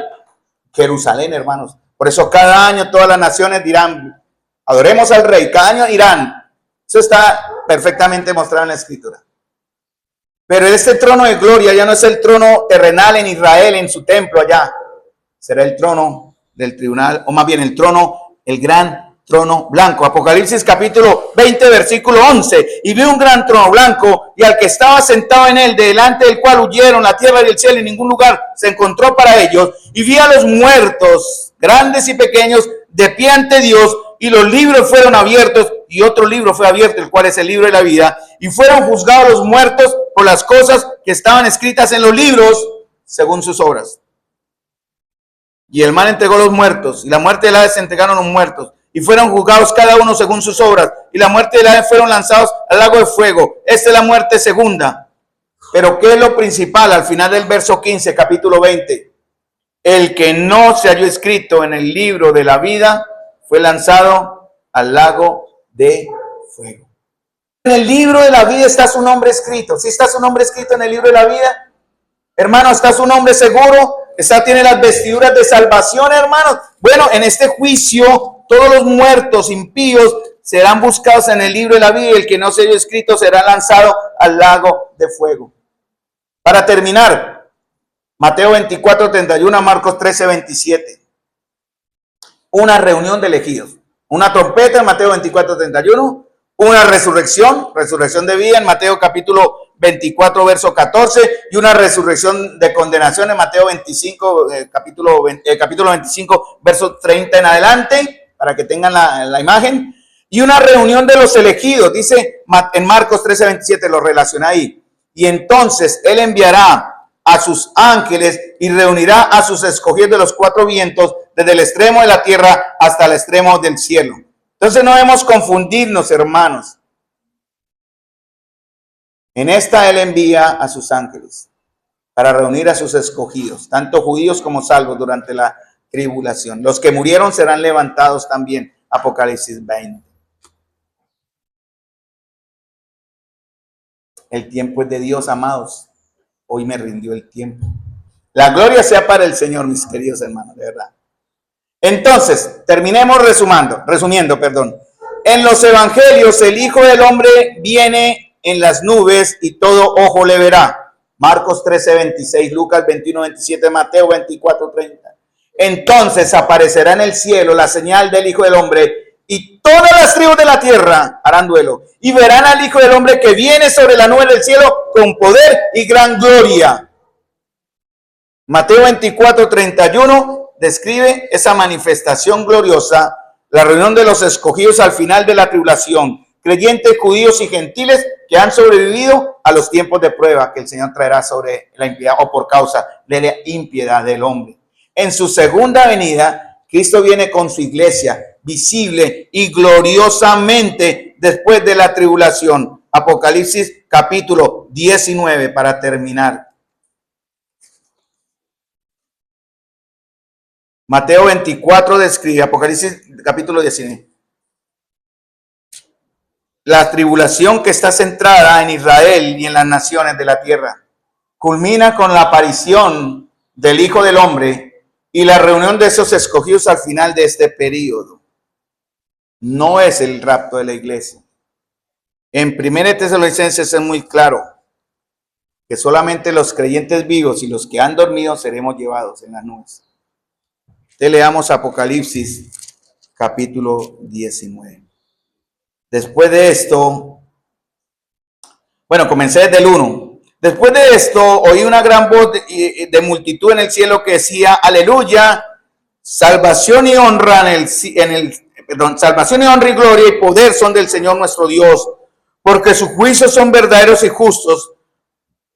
Jerusalén, hermanos. Por eso cada año todas las naciones dirán: adoremos al rey. Cada año irán. Eso está perfectamente mostrado en la Escritura. Pero este trono de gloria ya no es el trono terrenal en Israel, en su templo allá. Será el trono del tribunal, o más bien el trono, el gran trono blanco. Apocalipsis capítulo 20, versículo 11. Y vi un gran trono blanco, y al que estaba sentado en él, delante del cual huyeron la tierra y el cielo, y ningún lugar se encontró para ellos. Y vi a los muertos, grandes y pequeños, de pie ante Dios, y los libros fueron abiertos, y otro libro fue abierto, el cual es el libro de la vida, y fueron juzgados los muertos por las cosas que estaban escritas en los libros, según sus obras. Y el mal entregó los muertos, y la muerte del Hades se entregaron los muertos, y fueron juzgados cada uno según sus obras, y la muerte del Hades fueron lanzados al lago de fuego. Esta es la muerte segunda. Pero ¿qué es lo principal? Al final del verso 15, capítulo 20. El que no se halló escrito en el libro de la vida fue lanzado al lago de fuego. En el libro de la vida está su nombre escrito. ¿Sí está su nombre escrito en el libro de la vida? Hermano, ¿está su nombre seguro? Tiene las vestiduras de salvación, hermanos. Bueno, en este juicio, todos los muertos impíos serán buscados en el libro de la vida, y el que no se haya escrito será lanzado al lago de fuego. Para terminar, Mateo 24, 31, Marcos 13, 27. Una reunión de elegidos. Una trompeta en Mateo 24, 31. una resurrección de vida en Mateo capítulo 24, verso 14, y una resurrección de condenación en Mateo 25, capítulo 25, verso 30 en adelante, para que tengan la imagen, y una reunión de los elegidos, dice en Marcos 13, 27, lo relaciona ahí. Y entonces Él enviará a sus ángeles y reunirá a sus escogidos de los cuatro vientos, desde el extremo de la tierra hasta el extremo del cielo. Entonces no debemos confundirnos, hermanos. En esta Él envía a sus ángeles para reunir a sus escogidos, tanto judíos como salvos durante la tribulación. Los que murieron serán levantados también. Apocalipsis 20. El tiempo es de Dios, amados. Hoy me rindió el tiempo. La gloria sea para el Señor, mis queridos hermanos, de verdad. Entonces, terminemos resumiendo. En los evangelios, el Hijo del Hombre viene en las nubes y todo ojo le verá. Marcos 13, 26, Lucas 21, 27, Mateo 24, 30. Entonces aparecerá en el cielo la señal del Hijo del Hombre y todas las tribus de la tierra harán duelo y verán al Hijo del Hombre que viene sobre la nube del cielo con poder y gran gloria. Mateo 24, 31 describe esa manifestación gloriosa, la reunión de los escogidos al final de la tribulación, creyentes judíos y gentiles que han sobrevivido a los tiempos de prueba que el Señor traerá sobre la impiedad o por causa de la impiedad del hombre. En su segunda venida, Cristo viene con su iglesia visible y gloriosamente después de la tribulación. Apocalipsis capítulo 19 para terminar. Mateo 24 describe, Apocalipsis capítulo 19. La tribulación que está centrada en Israel y en las naciones de la tierra culmina con la aparición del Hijo del Hombre y la reunión de esos escogidos al final de este periodo. No es el rapto de la iglesia. En 1 Tesalonicenses es muy claro que solamente los creyentes vivos y los que han dormido seremos llevados en las nubes. Leamos Apocalipsis capítulo 19. Después de esto, comencé desde el 1. Después de esto, oí una gran voz de multitud en el cielo que decía, aleluya, salvación y honra salvación y honra y gloria y poder son del Señor nuestro Dios, porque sus juicios son verdaderos y justos,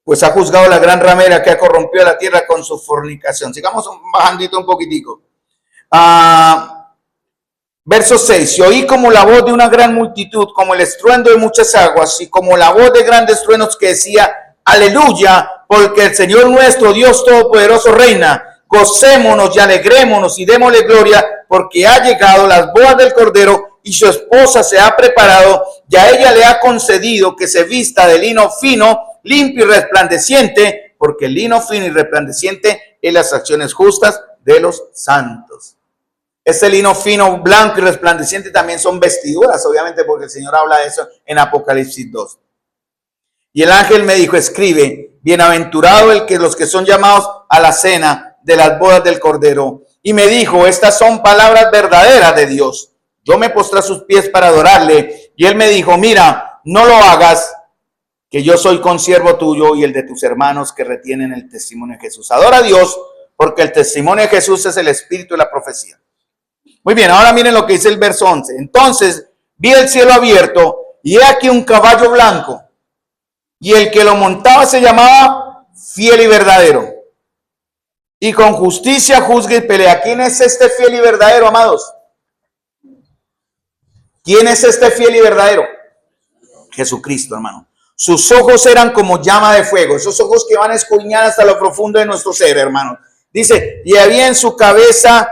pues ha juzgado la gran ramera que ha corrompido a la tierra con su fornicación. Sigamos bajandito un poquitico. Verso 6, y oí como la voz de una gran multitud, como el estruendo de muchas aguas, y como la voz de grandes truenos que decía, aleluya, porque el Señor nuestro Dios Todopoderoso reina. Gocémonos y alegrémonos y démosle gloria, porque ha llegado las bodas del Cordero, y su esposa se ha preparado, y a ella le ha concedido que se vista de lino fino, limpio y resplandeciente, porque el lino fino y resplandeciente es las acciones justas de los santos. Ese lino fino, blanco y resplandeciente también son vestiduras, obviamente, porque el Señor habla de eso en Apocalipsis 2. Y el ángel me dijo, escribe, bienaventurado los que son llamados a la cena de las bodas del Cordero. Y me dijo, estas son palabras verdaderas de Dios. Yo me postré a sus pies para adorarle. Y él me dijo, mira, no lo hagas, que yo soy consiervo tuyo y el de tus hermanos que retienen el testimonio de Jesús. Adora a Dios, porque el testimonio de Jesús es el espíritu de la profecía. Muy bien, ahora miren lo que dice el verso 11. Entonces vi el cielo abierto y he aquí un caballo blanco, y el que lo montaba se llamaba Fiel y Verdadero, y con justicia juzga y pelea. ¿Quién es este fiel y verdadero, amados? ¿Quién es este fiel y verdadero? Jesucristo, hermano. Sus ojos eran como llama de fuego, esos ojos que van a escudriñar hasta lo profundo de nuestro ser, hermano. Dice, y había en su cabeza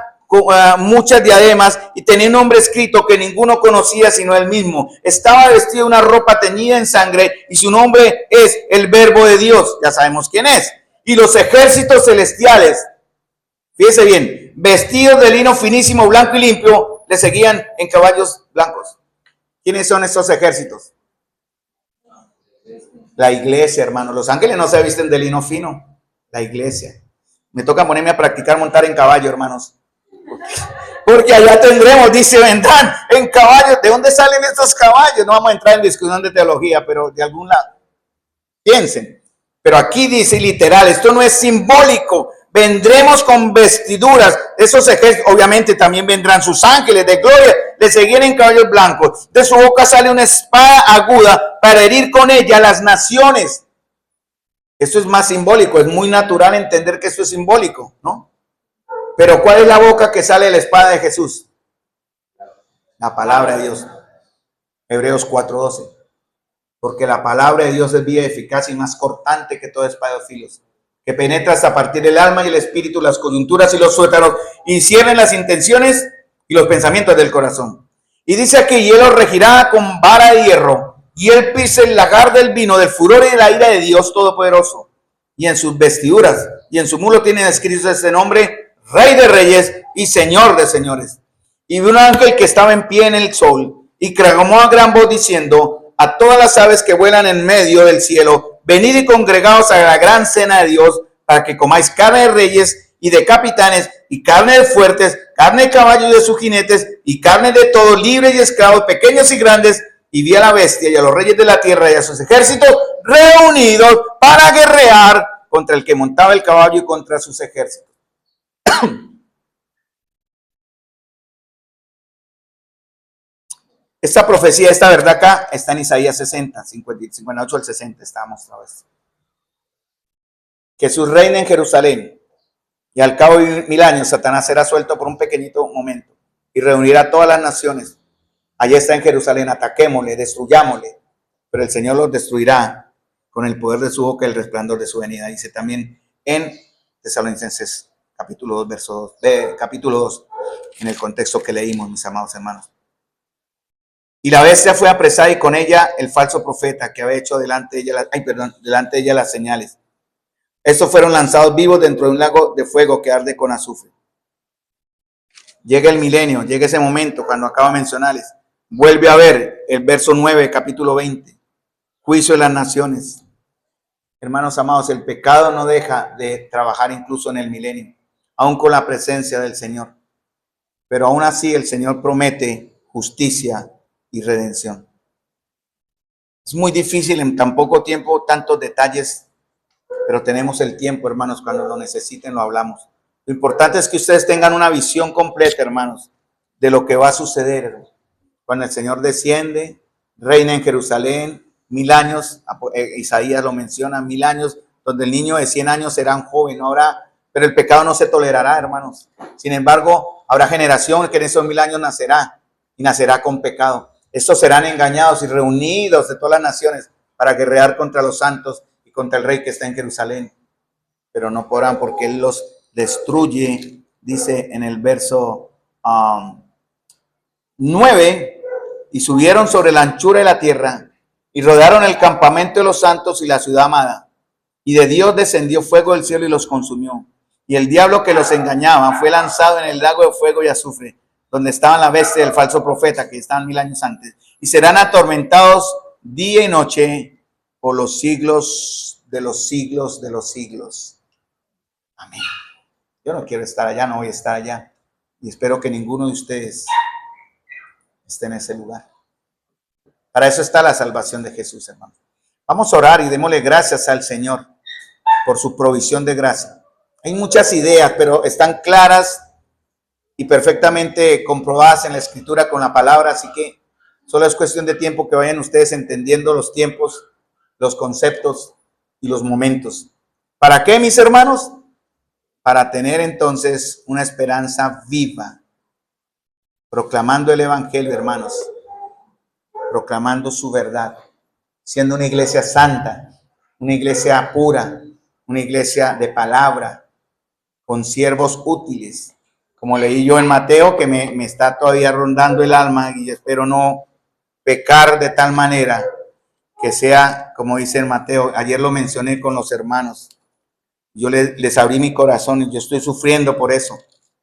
muchas diademas, y tenía un nombre escrito que ninguno conocía sino él mismo. Estaba vestido de una ropa teñida en sangre, y su nombre es el Verbo de Dios. Ya sabemos quién es. Y los ejércitos celestiales, fíjese bien, vestidos de lino finísimo, blanco y limpio, le seguían en caballos blancos. ¿Quiénes son estos ejércitos? La iglesia, hermano. Los ángeles no se visten de lino fino. La iglesia. Me toca ponerme a practicar montar en caballo, hermanos. porque allá tendremos, dice, vendrán en caballos. ¿De dónde salen estos caballos? No vamos a entrar en discusión de teología, pero de algún lado. Piensen. Pero aquí dice literal, esto no es simbólico. Vendremos con vestiduras. Esos ejércitos, obviamente también vendrán sus ángeles de gloria, le seguirán en caballos blancos. De su boca sale una espada aguda para herir con ella las naciones. Esto es más simbólico, es muy natural entender que esto es simbólico, ¿no? Pero ¿cuál es la boca que sale de la espada de Jesús? La palabra de Dios. Hebreos 4:12. Porque la palabra de Dios es viva, eficaz y más cortante que toda espada de filos, que penetra hasta partir el alma y el espíritu, las coyunturas y los tuétanos, y cierren las intenciones y los pensamientos del corazón. Y dice aquí, y él los regirá con vara de hierro, y él pisa el lagar del vino, del furor y de la ira de Dios Todopoderoso. Y en sus vestiduras y en su mulo tienen escrito este nombre, Rey de Reyes y Señor de Señores. Y vi un ángel que estaba en pie en el sol, y clamó a gran voz diciendo, a todas las aves que vuelan en medio del cielo, venid y congregaos a la gran cena de Dios, para que comáis carne de reyes y de capitanes, y carne de fuertes, carne de caballos y de sus jinetes, y carne de todos, libres y esclavos, pequeños y grandes. Y vi a la bestia y a los reyes de la tierra y a sus ejércitos reunidos para guerrear contra el que montaba el caballo y contra sus ejércitos. Esta profecía, esta verdad acá, está en Isaías 60, 58 al 60, estábamos otra vez. Jesús reina en Jerusalén, y al cabo de 1000 años Satanás será suelto por un pequeñito momento, y reunirá a todas las naciones. Allá está en Jerusalén, ataquémosle, destruyámosle, pero el Señor los destruirá con el poder de su boca y el resplandor de su venida. Dice también en Tesalonicenses capítulo 2, verso 2, capítulo 2, en el contexto que leímos, mis amados hermanos. Y la bestia fue apresada y con ella el falso profeta que había hecho delante de ella las señales. Estos fueron lanzados vivos dentro de un lago de fuego que arde con azufre. Llega el milenio, llega ese momento cuando acaba de mencionarles. Vuelve a ver el verso 9, capítulo 20. Juicio de las naciones. Hermanos amados, el pecado no deja de trabajar incluso en el milenio, aún con la presencia del Señor. Pero aún así el Señor promete justicia y redención. Es muy difícil en tan poco tiempo, tantos detalles, pero tenemos el tiempo, hermanos, cuando lo necesiten lo hablamos. Lo importante es que ustedes tengan una visión completa, hermanos, de lo que va a suceder cuando el Señor desciende, reina en Jerusalén, 1000 años, Isaías lo menciona, 1000 años, donde el niño de 100 años será un joven, no habrá, pero el pecado no se tolerará, hermanos. Sin embargo, habrá generación que en esos 1000 años nacerá, y nacerá con pecado. Estos serán engañados y reunidos de todas las naciones para guerrear contra los santos y contra el rey que está en Jerusalén. Pero no podrán porque él los destruye, dice en el verso 9, y subieron sobre la anchura de la tierra y rodearon el campamento de los santos y la ciudad amada. Y de Dios descendió fuego del cielo y los consumió. Y el diablo que los engañaba fue lanzado en el lago de fuego y azufre, donde estaban la bestia y el falso profeta, que estaban 1000 años antes, y serán atormentados día y noche por los siglos de los siglos de los siglos. Amén. Yo no quiero estar allá, no voy a estar allá, y espero que ninguno de ustedes esté en ese lugar. Para eso está la salvación de Jesús, hermano. Vamos a orar y démosle gracias al Señor por su provisión de gracia. Hay muchas ideas, pero están claras y perfectamente comprobadas en la Escritura con la palabra, así que solo es cuestión de tiempo que vayan ustedes entendiendo los tiempos, los conceptos y los momentos. ¿Para qué, mis hermanos? Para tener entonces una esperanza viva, proclamando el Evangelio, hermanos, proclamando su verdad, siendo una iglesia santa, una iglesia pura, una iglesia de palabra, con siervos útiles. Como leí yo en Mateo, que me está todavía rondando el alma y espero no pecar de tal manera que sea, como dice en Mateo, ayer lo mencioné con los hermanos, yo les abrí mi corazón y yo estoy sufriendo por eso.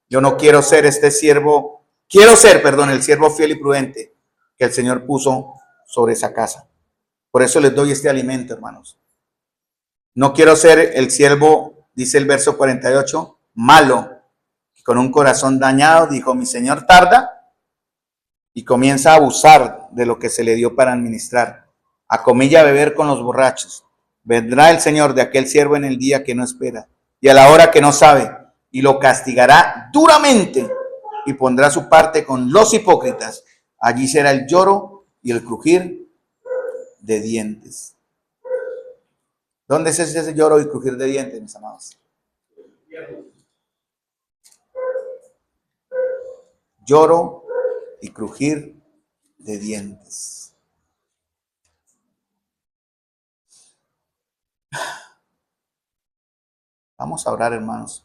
Yo no quiero ser el siervo fiel y prudente que el Señor puso sobre esa casa. Por eso les doy este alimento, hermanos. No quiero ser el siervo, dice el verso 48, malo, Y con un corazón dañado dijo, mi señor tarda, y comienza a abusar de lo que se le dio para administrar, a comer y a beber con los borrachos. Vendrá el Señor de aquel siervo en el día que no espera y a la hora que no sabe, y lo castigará duramente y pondrá su parte con los hipócritas. Allí será el lloro y el crujir de dientes. ¿Dónde es ese lloro y crujir de dientes, mis amados? Lloro y crujir de dientes. Vamos a orar, hermanos.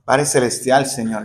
Padre Celestial, Señor.